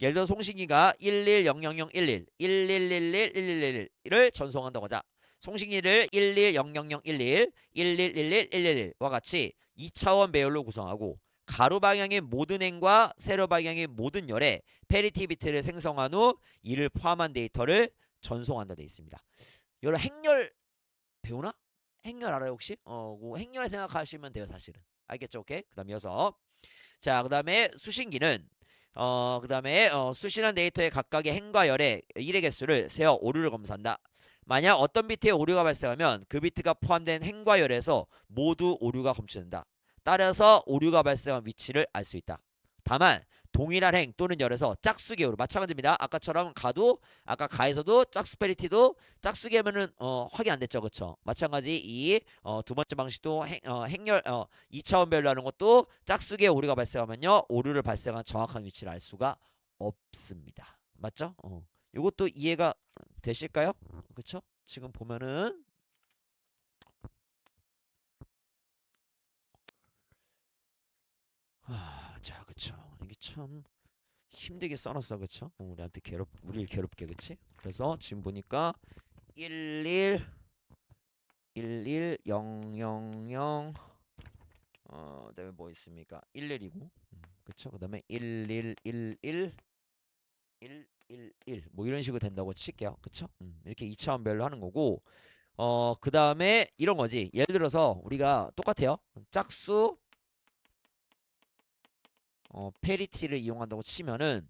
S1: 예를 들어 송신기가 11000011, 11111111을 전송한다고 하자. 송신기를 11000011, 111111과 같이 2차원 배열로 구성하고 가로 방향의 모든 행과 세로 방향의 모든 열에 페리티 비트를 생성한 후 이를 포함한 데이터를 전송한다 돼 있습니다. 여러 행렬 배우나? 행렬 알아요 혹시? 그 행렬 생각하시면 돼요 사실은. 알겠죠? 오케이. 그다음 이어서 자 그다음에 수신기는 그다음에 수신한 데이터의 각각의 행과 열의 일의 개수를 세어 오류를 검사한다. 만약 어떤 비트에 오류가 발생하면 그 비트가 포함된 행과 열에서 모두 오류가 검출된다. 따라서 오류가 발생한 위치를 알 수 있다. 다만 동일한 행 또는 열에서 짝수 개요로 마찬가지입니다. 아까처럼 가도 아까 가에서도 짝수 페리티도 짝수 개면은 확인 안 됐죠, 그렇죠? 마찬가지 이 두 번째 방식도 행렬 2차원별로 하는 것도 짝수 개 오류가 발생하면요 오류를 발생한 정확한 위치를 알 수가 없습니다. 맞죠? 이것도 이해가 되실까요? 그렇죠? 지금 보면은 자, 그쵸. 이게 참 힘들게 써놨어, 그쵸? 우리를 괴롭게, 그치? 그래서 지금 보니까 11, 11, 0, 0, 0, 그다음에 뭐 있습니까? 11이고, 그쵸? 그다음에 11, 11, 1, 1, 1, 뭐 이런 식으로 된다고 칠게요, 그쵸? 이렇게 2차원별로 하는 거고, 그다음에 이런 거지. 예를 들어서 우리가 똑같아요. 짝수 페리티를 이용한다고 치면은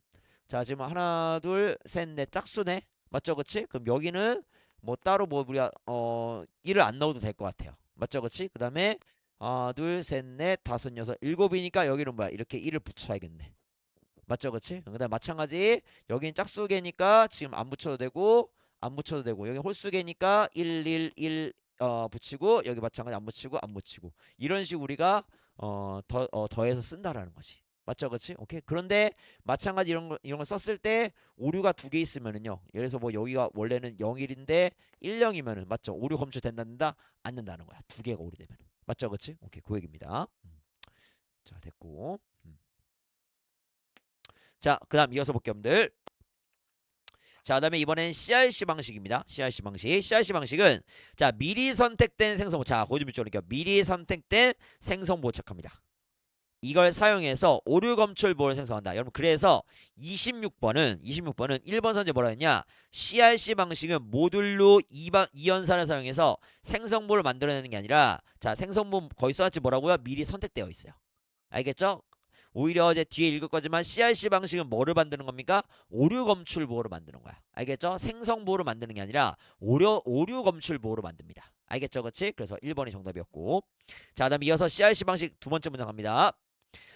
S1: 자 지금 하나 둘 셋 넷 짝수네 맞죠 그치 그럼 여기는 뭐 따로 뭐 우리가 1을 안 넣어도 될 것 같아요 맞죠 그치 그 다음에 하나 둘 셋 넷 다섯 여섯 일곱이니까 여기는 뭐야 이렇게 1을 붙여야겠네 맞죠 그치 그 다음에 마찬가지 여기는 짝수개니까 지금 안 붙여도 되고 안 붙여도 되고 여기 홀수개니까 1 1 1 붙이고 여기 마찬가지 안 붙이고 안 붙이고 이런 식으로 우리가 더해서 쓴다라는 거지 맞죠, 그렇지? 오케이. 그런데 마찬가지 이런 거 썼을 때 오류가 두 개 있으면은요. 예를 들어서 뭐 여기가 원래는 01인데 10이면은 맞죠? 오류 검출된다, 안 된다는 거야. 두 개가 오류되면. 맞죠, 그렇지? 오케이, 그 얘기입니다. 자, 됐고. 자, 그다음 이어서 볼게요, 여러분들. 자, 그다음에 이번엔 CRC 방식입니다. CRC 방식. CRC 방식은 자 미리 선택된 생성보. 자, 고좀 이쪽으로 미리 선택된 생성보 체크합니다. 이걸 사용해서 오류 검출보를 생성한다. 여러분 그래서 26번은 1번 선제 뭐라 했냐? CRC 방식은 모듈로 2연산을 사용해서 생성보를 만들어내는 게 아니라 자 생성보 거기 써놨지 뭐라고요? 미리 선택되어 있어요. 알겠죠? 오히려 이제 뒤에 읽을 거지만 CRC 방식은 뭐를 만드는 겁니까? 오류 검출보를 만드는 거야. 알겠죠? 생성보를 만드는 게 아니라 오류 검출보를 만듭니다. 알겠죠? 그렇지? 그래서 1번이 정답이었고 자 그다음 이어서 CRC 방식 두 번째 문장 갑니다.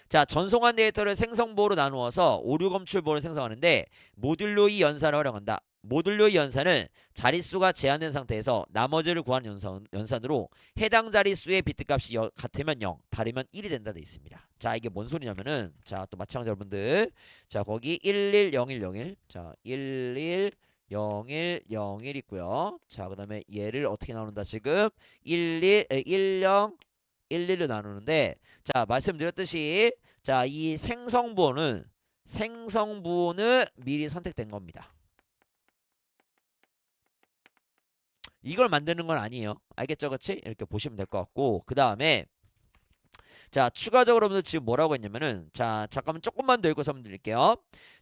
S1: 자, 전송한 데이터를 생성보로 나누어서 오류 검출보를 생성하는데 모듈로 이 연산을 활용한다. 모듈로 이 연산은 자릿수가 제한된 상태에서 나머지를 구하는 연산으로 해당 자릿수의 비트값이 같으면 0, 다르면 1이 된다 돼 있습니다. 자, 이게 뭔 소리냐면은 자, 또 마찬가지 여러분들. 자, 거기 110101. 자, 110101 있고요. 자, 그다음에 얘를 어떻게 나눈다 지금 11로 나누는데 자 말씀드렸듯이 자 이 생성부는 미리 선택된 겁니다. 이걸 만드는 건 아니에요. 알겠죠, 그렇지? 이렇게 보시면 될 것 같고 그 다음에 자, 추가적으로 여러분들 지금 뭐라고 했냐면은, 자, 잠깐만 조금만 더 읽고 설명 드릴게요.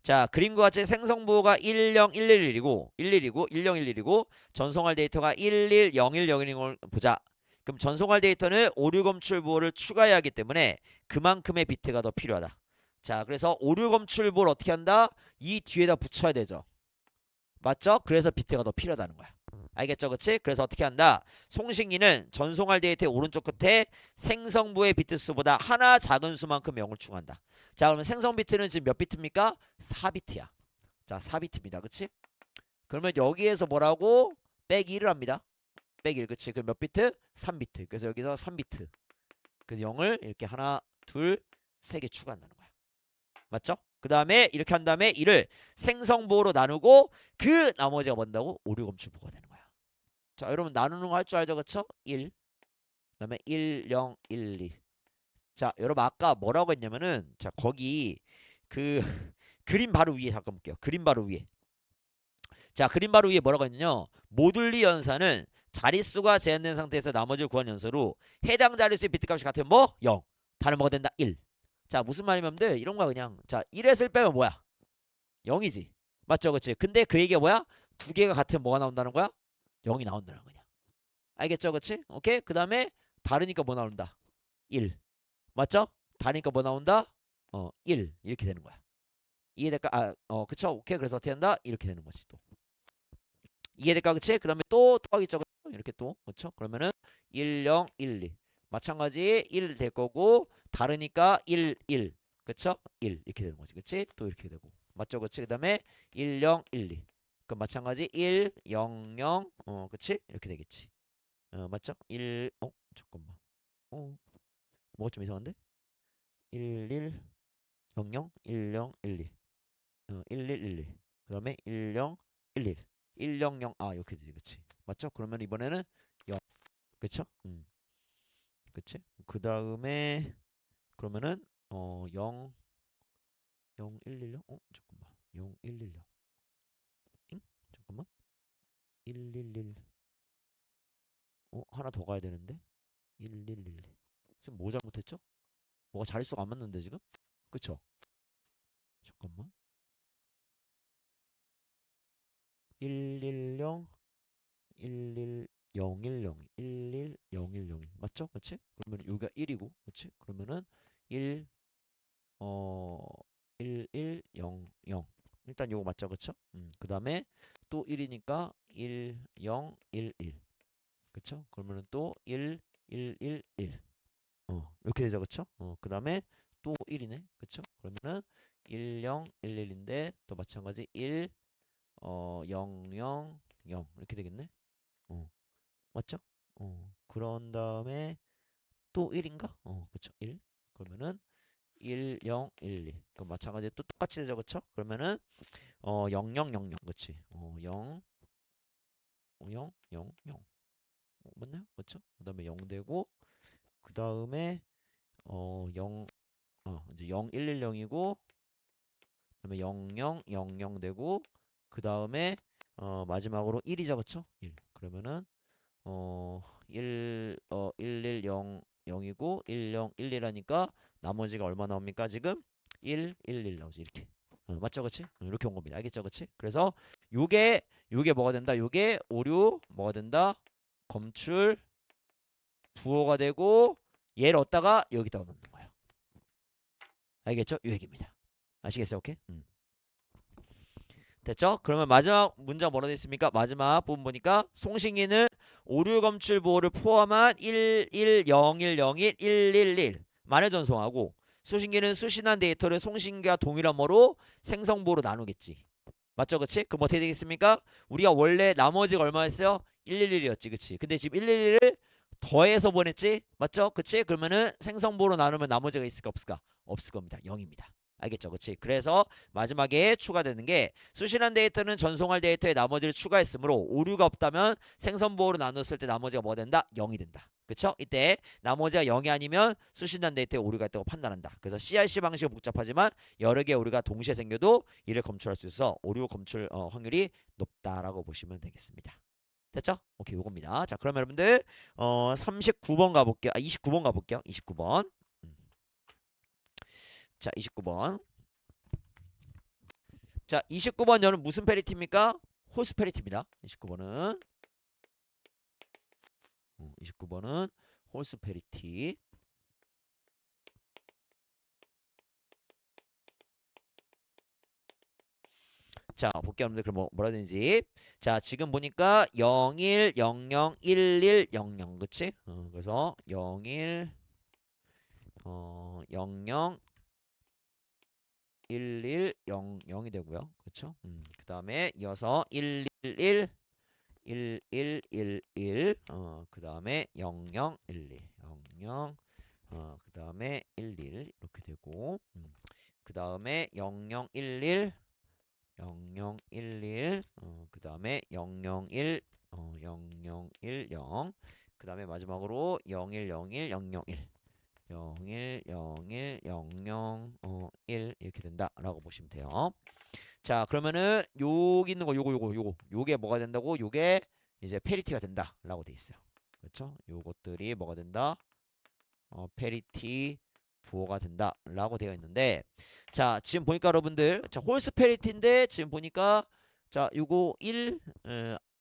S1: 자, 그림과 같이 생성부호가 10111이고 1011이고 전송할 데이터가 110101인 걸 보자. 그럼 전송할 데이터는 오류 검출 부호를 추가해야 하기 때문에 그만큼의 비트가 더 필요하다. 자, 그래서 오류 검출 부호를 어떻게 한다? 이 뒤에다 붙여야 되죠. 맞죠? 그래서 비트가 더 필요하다는 거야. 알겠죠? 그치? 그래서 어떻게 한다? 송신기는 전송할 데이터의 오른쪽 끝에 생성부의 비트 수보다 하나 작은 수만큼 0을 추가한다. 자, 그러면 생성 비트는 지금 몇 비트입니까? 4비트야. 자, 4비트입니다. 그치? 그러면 여기에서 뭐라고? 빼기 1을 합니다. 빼기 1. 그치? 그럼 몇 비트? 3비트. 그래서 여기서 3비트. 그래서 0을 이렇게 하나, 둘, 세 개 추가한다는 거야. 맞죠? 그 다음에 이렇게 한 다음에 이를 생성부호로 나누고 그 나머지가 뭔다고? 오류 검출부호가 되는 거야. 자, 여러분 나누는 거 할 줄 알죠? 그쵸? 1. 그 다음에 1, 0, 1, 2. 자, 여러분 아까 뭐라고 했냐면은, 자, 거기 그 그림 바로 위에 잠깐 볼게요. 그림 바로 위에. 자, 그림 바로 위에 뭐라고 했냐면, 모듈리 연산은 자릿수가 제한된 상태에서 나머지를 구한 연서로 해당 자릿수의 비트값이 같으면 뭐? 0. 다른 뭐가 된다? 1. 자, 무슨 말이면 돼? 이런 거 그냥, 자, 1에서 1 빼면 뭐야? 0이지. 맞죠? 그치? 근데 그 얘기가 뭐야? 두 개가 같으면 뭐가 나온다는 거야? 0이 나온다는 거냐. 알겠죠? 그치? 오케이? 그 다음에 다르니까 뭐 나온다? 1. 맞죠? 다르니까 뭐 나온다? 1. 이렇게 되는 거야. 이해될까? 그쵸? 오케이. 그래서 어떻게 한다? 이렇게 되는 거지, 또. 이해될까? 그치? 그 다음에 또 하겠죠? 이렇게 또. 그쵸? 그러면은 1, 0, 1, 2. 마찬가지 1 될 거고, 다르니까 1, 1. 그쵸? 1. 이렇게 되는 거지. 그치? 또 이렇게 되고. 맞죠? 그치? 그 다음에 1, 0, 1, 2. 그럼 마찬가지 1, 0, 0. 그치? 이렇게 되겠지. 맞죠? 1, 잠깐만. 뭐가 좀 이상한데? 1, 1, 0, 0, 1, 0, 1, 2. 1, 1, 1, 2. 그 다음에 1, 0, 1, 1. 1, 0, 0. 아, 이렇게 되지. 그치? 맞죠? 그러면 이번에는 0. 그쵸? 그치? 그 다음에, 그러면은, 0, 0, 1, 1, 0. 잠깐만. 0, 1, 1, 0. 잉? 잠깐만. 1, 1, 1. 하나 더 가야 되는데? 1, 1, 1, 1. 지금 뭐 잘못했죠? 뭐가 자릿수가 안 맞는데, 지금? 그쵸? 잠깐만. 1, 1, 0, 1, 1, 0, 1, 0, 1, 1, 0, 1, 0, 1. 맞죠? 그치? 그러면 여기가 1이고, 그치? 그러면은 1, 어, 1, 1, 0, 0. 일단 요거 맞죠? 그쵸? 그 다음에 또 1이니까 1, 0, 1, 1. 그쵸? 그러면은 또 1, 1, 1, 1. 이렇게 되죠. 그쵸? 그 다음에 또 1이네. 그쵸? 그러면은 1, 0, 1, 1인데 또 마찬가지 1, 0, 0, 0. 이렇게 되겠네. 맞죠? 그런 다음에 또 1인가? 그쵸? 1. 그러면은 1, 0, 1, 2. 그럼 마찬가지 또 똑같이 되죠. 그쵸? 그러면은 0, 0, 0, 0. 그치? 0, 0, 0, 0. 맞나요? 그쵸? 그 다음에 0 되고 그 다음에 0, 이제 0, 1, 1, 0이고 그다음에 0, 0, 0, 0 되고 그 다음에 마지막으로 1이죠. 그쵸? 1. 그러면은 1, 1, 0, 0이고 1, 0, 1, 1하니까 나머지가 얼마 나옵니까? 지금 1, 1, 1 나오지. 이렇게. 맞죠? 그치? 이렇게 온 겁니다. 알겠죠? 그치? 그래서 요게 뭐가 된다? 요게 오류 뭐가 된다? 검출 부호가 되고 얘를 얻다가 여기다가 넣는 거야. 알겠죠? 이 얘기입니다. 아시겠어요? 오케이? 됐죠? 그러면 마지막 문장 뭐라고 되어 있습니까? 마지막 부분 보니까 송신기는 오류 검출 보호를 포함한 110101 111 만을 전송하고 수신기는 수신한 데이터를 송신기와 동일한 뭐로 생성보호로 나누겠지. 맞죠? 그치? 그럼 어떻게 되겠습니까? 우리가 원래 나머지가 얼마였어요? 111이었지. 그치? 근데 지금 111을 더해서 보냈지? 맞죠? 그치? 그러면은 생성보호로 나누면 나머지가 있을까 없을까? 없을 겁니다. 0입니다. 알겠죠? 그치? 그래서 마지막에 추가되는 게 수신한 데이터는 전송할 데이터에 나머지를 추가했으므로 오류가 없다면 생성보호로 나눴을 때 나머지가 뭐 된다? 0이 된다. 그쵸? 이때 나머지가 0이 아니면 수신한 데이터에 오류가 있다고 판단한다. 그래서 CRC 방식은 복잡하지만 여러 개의 오류가 동시에 생겨도 이를 검출할 수 있어 오류 검출 확률이 높다라고 보시면 되겠습니다. 됐죠? 오케이, 요겁니다. 자, 그러면 여러분들 39번 가볼게요. 29번 가볼게요. 29번. 자, 29번. 자, 29번 여는 무슨 페리티입니까? 홀수 페리티입니다. 29번은 29번은 홀수 페리티. 자, 볼게요, 여러분들. 그럼 뭐라 되는지. 자, 지금 보니까 01, 00, 11, 00. 그치? 그래서 01, 00, 11, 00이 되고요. 그쵸? 그 다음에 이어서 111, 1111, 그 다음에 0011, 00, 그 다음에 11 이렇게 되고, 그 다음에 0011, 0011, 그 다음에 001, 0010, 그 다음에 마지막으로 0101, 001, 01, 01, 00, 1 이렇게 된다라고 보시면 돼요. 자, 그러면은 여기 있는 거 요게 뭐가 된다고? 요게 이제 페리티가 된다라고 돼 있어요. 그렇죠? 요것들이 뭐가 된다? 페리티 부호가 된다라고 되어 있는데, 자, 지금 보니까 여러분들, 자, 홀수 페리티인데 지금 보니까 자, 요거 1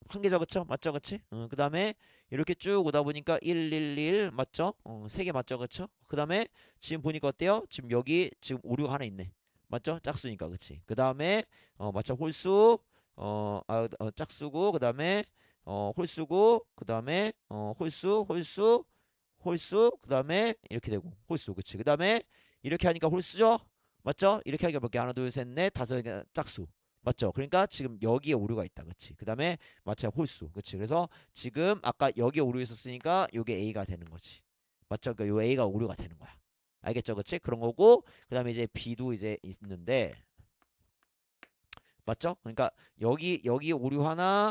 S1: 한 개죠, 그쵸? 맞죠, 그치? 그 다음에 이렇게 쭉 오다 보니까 111 맞죠? 세 개 맞죠, 그쵸? 그 다음에 지금 보니까 어때요? 지금 여기 지금 오류가 하나 있네. 맞죠? 짝수니까, 그치? 그 다음에 맞죠? 홀수 짝수고, 그 다음에 홀수고, 그 다음에 홀수, 그 다음에 이렇게 되고 홀수, 그치? 그 다음에 이렇게 하니까 홀수죠? 맞죠? 이렇게 하니까 몇 개? 하나, 둘, 셋, 넷, 다섯 개 짝수. 맞죠? 그러니까 지금 여기에 오류가 있다, 그치? 그 다음에 마찬 홀수, 그치? 그래서 지금 아까 여기에 오류 있었으니까 요게 A가 되는 거지. 맞죠? 그러니까 요 A가 오류가 되는 거야. 알겠죠? 그치? 그런 거고, 그 다음에 이제 B도 이제 있는데, 맞죠? 그러니까 여기 오류 하나,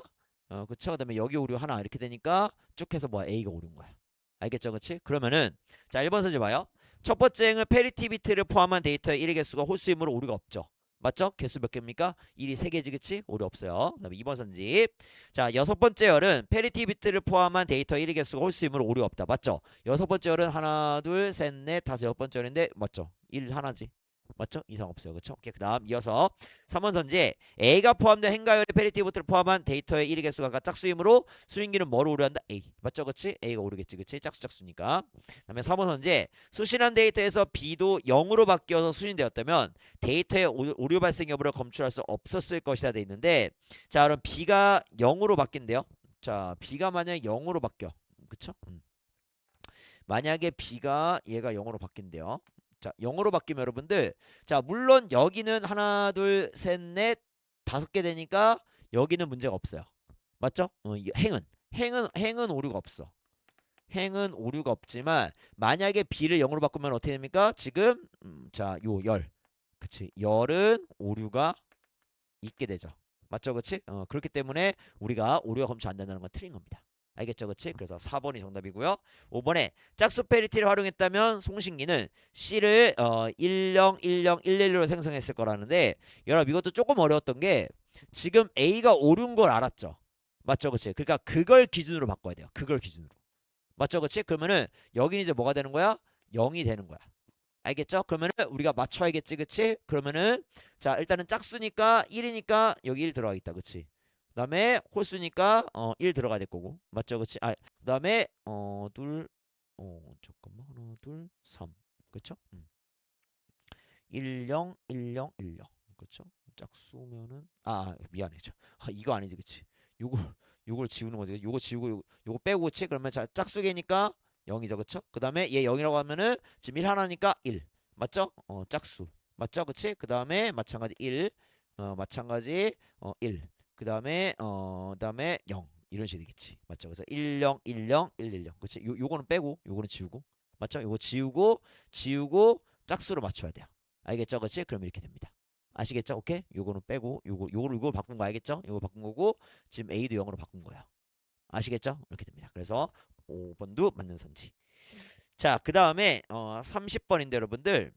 S1: 그쵸? 그 다음에 여기 오류 하나 이렇게 되니까 쭉 해서 뭐 A가 오류인 거야. 알겠죠? 그치? 그러면은 자, 1번 선지 봐요. 첫 번째 행은 페리티 비트를 포함한 데이터의 1의 개수가 홀수이므로 오류가 없죠. 맞죠? 개수 몇 개입니까? 1이 3개지, 그치? 오류 없어요. 그 다음에 2번 선지. 자, 여섯 번째 열은 페리티 비트를 포함한 데이터 1의 개수가 홀수이므로 오류 없다. 맞죠? 여섯 번째 열은 하나, 둘, 셋, 넷, 다섯, 여섯 번째 열인데 맞죠? 1 하나지. 맞죠? 이상 없어요. 그쵸? 오케이. 그 다음 이어서 3번 선지. A가 포함된 행가열의 페리티 비트를 포함한 데이터의 1의 개수가 짝수이므로 수인기는 뭐로 오류한다? A. 맞죠? 그치? A가 오르겠지. 그치? 짝수니까. 그다음에 4번 선지. 수신한 데이터에서 B도 0으로 바뀌어서 수신되었다면 데이터의 오류 발생 여부를 검출할 수 없었을 것이다 돼 있는데, 자, 그럼 B가 0으로 바뀐대요. 자, B가 만약에 0으로 바뀌어. 그쵸? 만약에 B가 얘가 0으로 바뀐대요. 자, 0으로 바뀌면 여러분들, 자, 물론 여기는 하나, 둘, 셋, 넷, 다섯 개 되니까 여기는 문제가 없어요. 맞죠? 이 행은 오류가 없어. 행은 오류가 없지만 만약에 B를 0으로 바꾸면 어떻게 됩니까? 지금 자, 요 열. 그치? 열은 오류가 있게 되죠. 맞죠? 그치? 그렇기 때문에 우리가 오류가 검출 안 된다는 건 틀린 겁니다. 알겠죠? 그치? 그래서 4번이 정답이고요. 5번에 짝수 페리티를 활용했다면 송신기는 C를 101011로 생성했을 거라는데, 여러분 이것도 조금 어려웠던 게 지금 A가 오류인 걸 알았죠? 맞죠? 그치? 그러니까 그걸 기준으로 바꿔야 돼요. 그걸 기준으로. 맞죠? 그치? 그러면은 여기는 이제 뭐가 되는 거야? 0이 되는 거야. 알겠죠? 그러면은 우리가 맞춰야겠지, 그치? 그러면은 자, 일단은 짝수니까 1이니까 여기 1 들어가겠다, 그치? 그다음에 홀수니까 1 들어가야 될 거고, 맞죠, 그치? 그다음에 둘, 잠깐만, 하나, 둘, 3, 그쵸? 10, 10, 10, 그쵸? 짝수면은 미안해, 이거 아니지, 그치? 요걸 지우는 거지. 요거 지우고 요거 빼고, 그치? 그러면 자, 짝수개니까 0이죠, 그쵸? 그 다음에 얘 0이라고 하면은 지금 1 하나니까 1. 맞죠? 짝수. 맞죠? 그치? 그 다음에 마찬가지 1. 마찬가지 1. 그 다음에 그다음에 0. 이런 식이 되겠지. 맞죠? 그래서 10, 10, 110. 그치? 요거는 빼고 요거는 지우고. 맞죠? 요거 지우고 짝수로 맞춰야 돼요. 알겠죠? 그치? 그럼 이렇게 됩니다. 아시겠죠? 오케이? 요거는 빼고 요거 바꾼 거 알겠죠? 요거 바꾼 거고 지금 A도 0으로 바꾼 거예요. 아시겠죠? 이렇게 됩니다. 그래서 5번도 맞는 선지. 자, 그 다음에 30번인데 여러분들,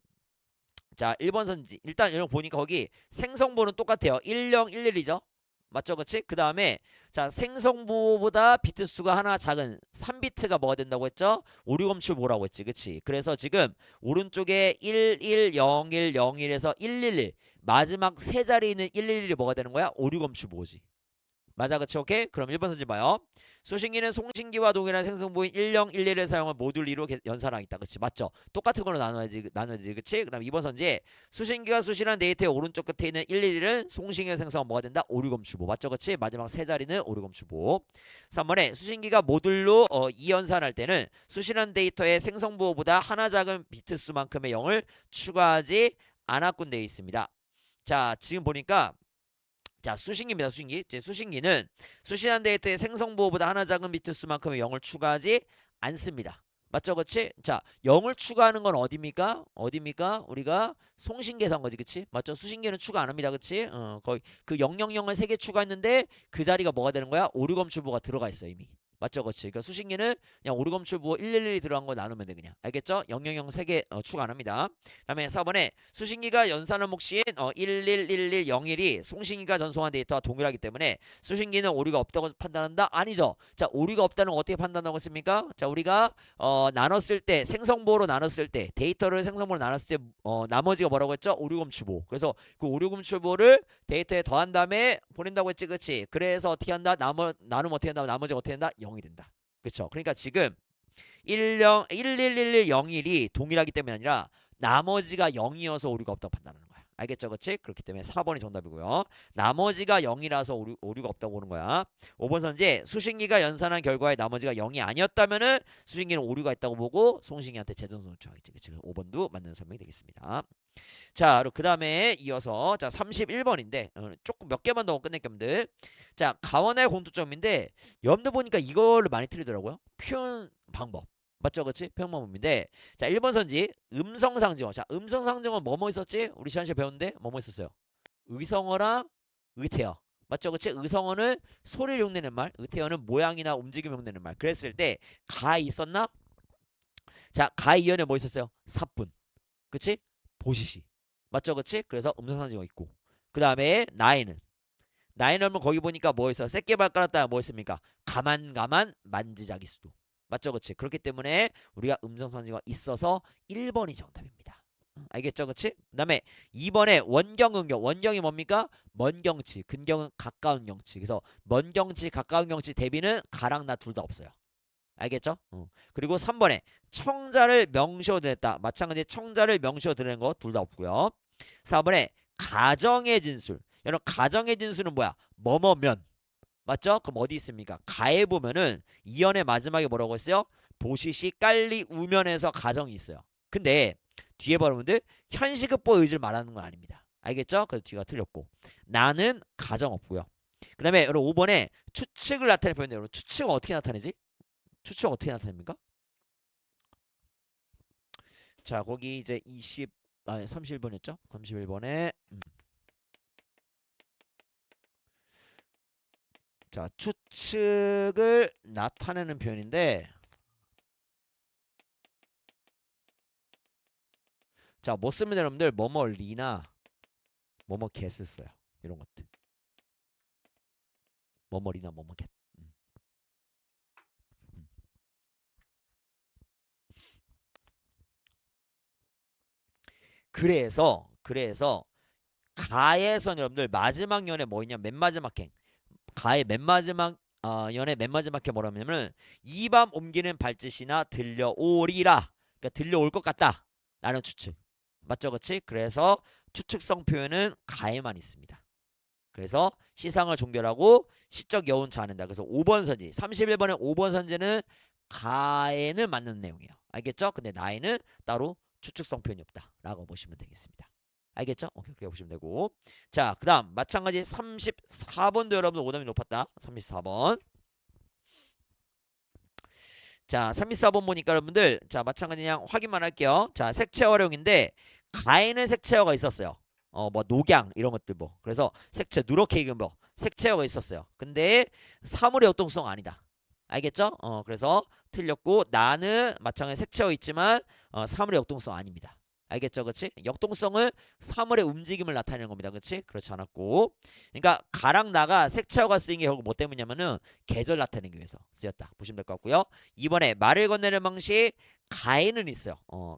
S1: 자, 1번 선지. 일단 여러분 보니까 거기 생성번호는 똑같아요. 1011이죠. 맞죠? 그치? 그 다음에 자 생성보호보다 비트 수가 하나 작은 3비트가 뭐가 된다고 했죠? 오류 검출 뭐라고 했지? 그치? 그래서 지금 오른쪽에 110101에서 111 마지막 세 자리 있는 111이 뭐가 되는 거야? 오류 검출 뭐지? 맞아, 그치? 오케이? 그럼 1번 선지 봐요. 수신기는 송신기와 동일한 생성부인 1011을 사용한 모듈 2로 연산하고 있다. 그치? 맞죠? 똑같은 걸로 나눠야지. 그치? 그 다음 2번 선지 수신기가 수신한 데이터의 오른쪽 끝에 있는 111은 송신기가 생성한 뭐가 된다? 오류검 주보. 맞죠? 그치? 마지막 세 자리는 오류검 주보. 3번에 수신기가 모듈로 2연산할 때는 수신한 데이터의 생성부호보다 하나 작은 비트 수만큼의 0을 추가하지 않았군 되어 있습니다. 자, 지금 보니까 자, 수신기입니다. 수신기. 제 수신기는 수신한 데이터의 생성보호보다 하나 작은 비트 수만큼의 0을 추가하지 않습니다. 맞죠? 그치? 자, 0을 추가하는 건 어디입니까? 어디입니까? 우리가 송신기에서 한 거지. 그치? 맞죠? 수신기는 추가 안 합니다. 그치? 거의 그 000을 3개 추가했는데 그 자리가 뭐가 되는 거야? 오류검출보가 들어가 있어 이미. 맞죠? 그치? 그러니까 수신기는 그냥 오류검출보 111이 들어간 거 나누면 돼 그냥. 알겠죠? 000 3개 추가 안 합니다. 다음에 4번에 수신기가 연산한 몫인 111101이 송신기가 전송한 데이터와 동일하기 때문에 수신기는 오류가 없다고 판단한다? 아니죠. 자, 오류가 없다는 건 어떻게 판단하고 있습니까? 자, 우리가 나눴을 때 생성보로 나눴을 때 데이터를 생성보로 나눴을 때 나머지가 뭐라고 했죠? 오류검출보. 그래서 그 오류검출보를 데이터에 더한 다음에 보낸다고 했지. 그치? 그래서 어떻게 한다? 나누면 어떻게 한다? 나머지가 어떻게 한다? 0이 된다. 그쵸? 그러니까 지금 111101이 동일하기 때문이 아니라 나머지가 0이어서 오류가 없다고 판단하는 거야. 알겠죠? 그치? 그렇기 때문에 4번이 정답이고요. 나머지가 0이라서 오류가 없다고 보는 거야. 5번 선지 수신기가 연산한 결과에 나머지가 0이 아니었다면은 수신기는 오류가 있다고 보고 송신기한테 재전송 요청하겠지. 그치? 5번도 맞는 설명이 되겠습니다. 자, 그 다음에 이어서 자 31번인데 조금 몇 개만 더 끝낼 겸들. 자, 가원의 공통점인데 여러분들 보니까 이거를 많이 틀리더라고요. 표현 방법. 맞죠? 그치? 표현 방법인데 자 1번 선지 음성상징어. 자, 음성상징어 뭐뭐 있었지? 우리 지난시간에 배웠는데 뭐뭐 있었어요? 의성어랑 의태어. 맞죠? 그치? 의성어는 소리를 흉내내는 말, 의태어는 모양이나 움직임을 흉내내는 말. 그랬을 때 가 있었나? 자, 가 이연에 뭐 있었어요? 사뿐. 그치? 보시시. 맞죠? 그치? 그래서 음성상징어 있고. 그 다음에 나이는 하면 거기 보니까 뭐 있어? 새끼발 깔았다 뭐 있습니까? 가만 만지작일 수도. 맞죠? 그치? 그렇기 때문에 우리가 음성상징어가 있어서 1번이 정답입니다. 알겠죠? 그치? 그 다음에 2번에 원경, 근경. 원경이 뭡니까? 먼 경치, 근경은 가까운 경치. 그래서 먼 경치, 가까운 경치 대비는 가랑 나 둘 다 없어요. 알겠죠? 그리고 3번에 청자를 명시어 드렸다. 마찬가지 청자를 명시어 드리는 거 둘 다 없고요. 4번에 가정의 진술. 여러분 가정의 진술은 뭐야? 뭐뭐면. 맞죠? 그럼 어디 있습니까? 가에 보면은 이연의 마지막에 뭐라고 했어요? 보시시 깔리 우면에서 가정이 있어요. 근데 뒤에 보면들 현시급보 의지를 말하는 건 아닙니다. 알겠죠? 그래서 뒤가 틀렸고 나는 가정 없고요. 그 다음에 여러분 5번에 추측을 나타내는 표현인데 여러분 추측은 어떻게 나타내지? 추측 어떻게 나타냅니까? 자, 거기 이제 31번이었죠? 31번에 자, 추측을 나타내는 표현인데 자, 뭐 쓰면 여러분들 뭐뭐 리나 뭐뭐 겟을 써요. 이런 것들. 뭐뭐 리나 뭐뭐 겟. 그래서 가에선 여러분들 마지막 연에 뭐 있냐? 맨 마지막 행. 가의 맨 마지막 연의 맨 마지막 해 뭐라면은 이 밤 옮기는 발짓이나 들려오리라. 그러니까 들려올 것 같다. 라는 추측. 맞죠? 그치? 그래서 추측성 표현은 가에만 있습니다. 그래서 시상을 종결하고 시적 여운차 않는다. 그래서 5번 선지 31번의 5번 선지는 가에는 맞는 내용이에요. 알겠죠? 근데 나에는 따로 추측성 표현이 없다. 라고 보시면 되겠습니다. 알겠죠? 오케이, 그렇게 보시면 되고. 자, 그 다음 마찬가지 34번도 여러분 오답이 높았다. 34번. 자, 34번 보니까 여러분들 자, 마찬가지 그냥 확인만 할게요. 자, 색채 활용인데 가에는 색채어가 있었어요. 뭐 녹양 이런 것들 뭐. 그래서 색채 누렇게 익은 뭐 색채어가 있었어요. 근데 사물의 역동성 아니다. 알겠죠? 그래서 틀렸고 나는 마찬가지 색채어 있지만 사물의 역동성 아닙니다. 알겠죠? 그치? 역동성은 사물의 움직임을 나타내는 겁니다. 그치? 그렇지 않았고. 그러니까 가랑 나가 색채어가 쓰인 게 결국 뭐 때문이냐면은 계절 나타내기 위해서 쓰였다. 보시면 될 것 같고요. 이번에 말을 건네는 방식 가에는 있어요.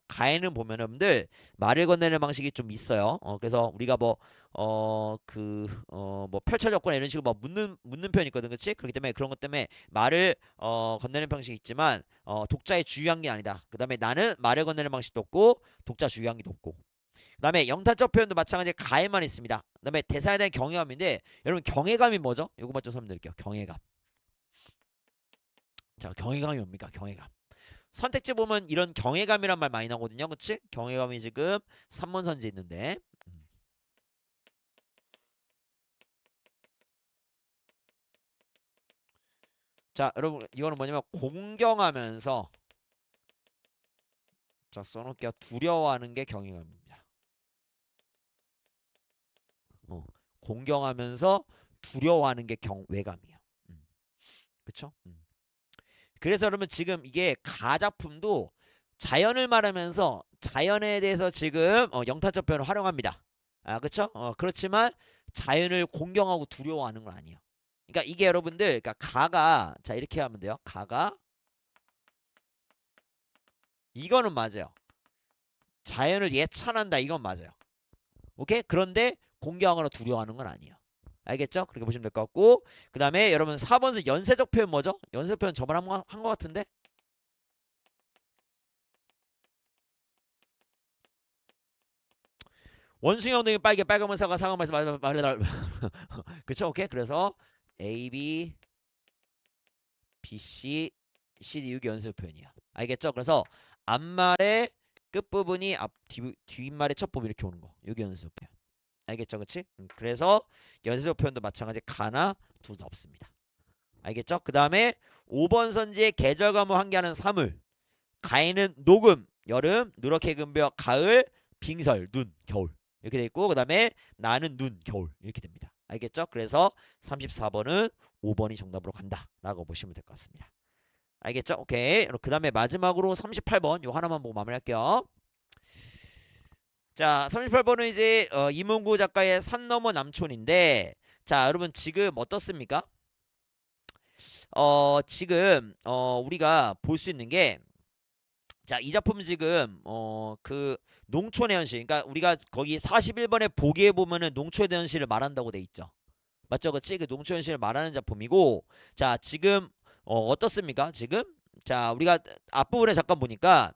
S1: 가에는 보면 여러분들 말을 건네는 방식이 좀 있어요. 그래서 우리가 뭐 뭐 펼쳐졌거나 이런 식으로 뭐 묻는 표현이 있거든. 그치? 그렇기 때문에 그런 것 때문에 말을 건네는 방식이 있지만 독자의 주의한 게 아니다. 그 다음에 나는 말을 건네는 방식도 없고 독자 주의한 게 없고 그 다음에 영탄적 표현도 마찬가지로 가에만 있습니다. 그 다음에 대사에 대한 경외감인데 여러분 경외감이 뭐죠? 요것만 좀 설명드릴게요. 경외감. 자, 경외감이 뭡니까? 경외감. 선택지 보면 이런 경외감이란 말 많이 나오거든요. 그치? 경외감이 지금 3번 선지에 있는데 자, 여러분 이거는 뭐냐면 공경하면서 자, 써놓을게요. 두려워하는 게 경외감입니다. 공경하면서 두려워하는 게 경외감이에요. 그쵸? 그래서 그러면 지금 이게 가작품도 자연을 말하면서 자연에 대해서 지금 영타적 표현을 활용합니다. 아, 그쵸? 그렇지만 자연을 공경하고 두려워하는 건 아니에요. 그러니까 이게 여러분들, 그러니까 가가 자 이렇게 하면 돼요. 가가 이거는 맞아요. 자연을 예찬한다 이건 맞아요. 오케이? 그런데 공경하거나 두려워하는 건 아니에요. 알겠죠? 그렇게 보시면 될 것 같고 그 다음에 여러분 4번은 연쇄적 표현 뭐죠? 연쇄적 표현 저번에 한 것 같은데? 원숭이 엉덩이 빨개 빨간 사과 상황 말씀 말해달 그쵸? 오케이? 그래서 A, B, B, C, C, D 이게 연쇄적 표현이야. 알겠죠? 그래서 앞말의 끝부분이 뒷말의 첫 부분 이렇게 오는 거 이게 연쇄적 표현. 알겠죠? 그치? 그래서 연쇄적 표현도 마찬가지 가나 둘 다 없습니다. 알겠죠? 그 다음에 5번 선지의 계절감을 환기하는 사물 가에는 녹음, 여름, 누렇게 금벼, 가을, 빙설, 눈, 겨울 이렇게 돼 있고 그 다음에 나는 눈, 겨울 이렇게 됩니다. 알겠죠? 그래서 34번은 5번이 정답으로 간다라고 보시면 될 것 같습니다. 알겠죠? 오케이. 그 다음에 마지막으로 38번 요 하나만 보고 마무리할게요. 자, 38번은 이제 이문구 작가의 산 너머 남촌인데 자, 여러분 지금 어떻습니까? 지금 우리가 볼 수 있는 게 자, 이 작품 지금 그 농촌의 현실. 그러니까 우리가 거기 41번에 보기에 보면은 농촌의 현실을 말한다고 돼 있죠. 맞죠? 그치? 그 농촌 현실을 말하는 작품이고 자, 지금 어떻습니까? 지금 자, 우리가 앞부분에 잠깐 보니까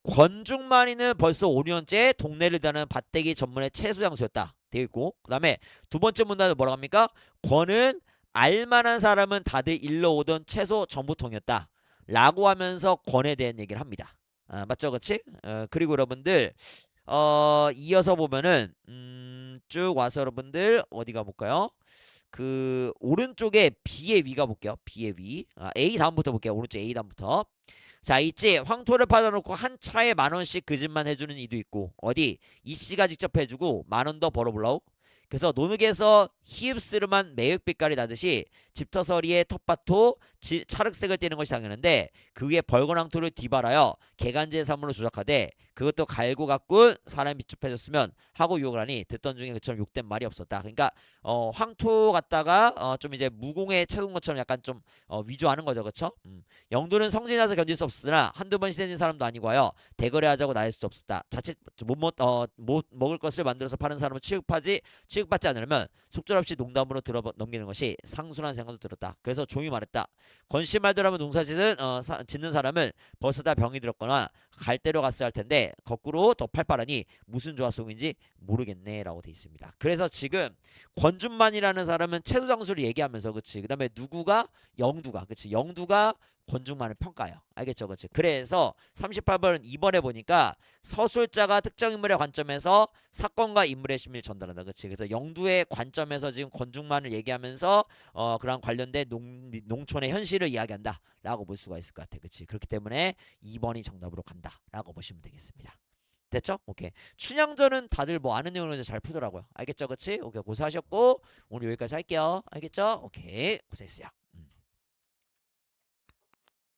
S1: 권중만이는 벌써 5년째 동네를 다는 밭대기 전문의 채소 장수였다. 되어 있고 그다음에 두 번째 문단은 뭐라고 합니까? 권은 알만한 사람은 다들 일러 오던 채소 정보통이었다. 라고 하면서 권에 대한 얘기를 합니다. 맞죠? 그치? 그리고 여러분들 이어서 보면은 쭉 와서 여러분들 어디 가볼까요? 그 오른쪽에 B의 위 가볼게요. B의 위. A 다음부터 볼게요. 오른쪽 A 다음부터. 자, 있지. 황토를 팔아놓고 한 차에 10,000원씩 그 집만 해주는 이도 있고 어디 이씨가 직접 해주고 10,000원 더 벌어보려고. 그래서 노늑에서 히읗스름한 매흙빛깔이 나듯이 집터서리의 텃밭토 찰흙색을 띠는 것이 당연한데 그 위에 벌건 황토를 뒤바라여 개간지의 사물로 조작하되 그것도 갈고 가꾼 사람이 비춥해졌으면 하고 유혹을 하니 듣던 중에 그처럼 욕된 말이 없었다. 그러니까 황토 갖다가 좀 이제 무공에 채운 것처럼 약간 좀 위조하는 거죠. 그쵸? 영도는 성진이라서 견딜 수 없으나 한두 번 시대진 사람도 아니고 하여 대거래하자고 나설 수 없었다. 자칫 못 먹을 것을 만들어서 파는 사람은 취급받지 않으려면 속절없이 농담으로 넘기는 것이 상순한 생각도 들었다. 그래서 종이 말했다. 건심말대로하면 농사짓는 짓는 사람은 벌써 다 병이 들었거나 갈대로 갔어야 할 텐데 거꾸로 더 팔팔하니 무슨 조화속인지 모르겠네라고 돼 있습니다. 그래서 지금 권준만이라는 사람은 채소 장수를 얘기하면서 그치. 그다음에 누구가 영두가 그치. 영두가 권중만을 평가해요. 알겠죠? 그치? 그래서 38번은 2번에 보니까 서술자가 특정 인물의 관점에서 사건과 인물의 심리를 전달한다. 그치? 그래서 영두의 관점에서 지금 권중만을 얘기하면서 그런 관련된 농촌의 현실을 이야기한다. 라고 볼 수가 있을 것 같아. 그치? 그렇기 때문에 2번이 정답으로 간다. 라고 보시면 되겠습니다. 됐죠? 오케이. 춘향전은 다들 뭐 아는 내용을 잘 푸더라고요. 알겠죠? 그치? 오케이. 고생하셨고 오늘 여기까지 할게요. 알겠죠? 오케이. 고생했어요.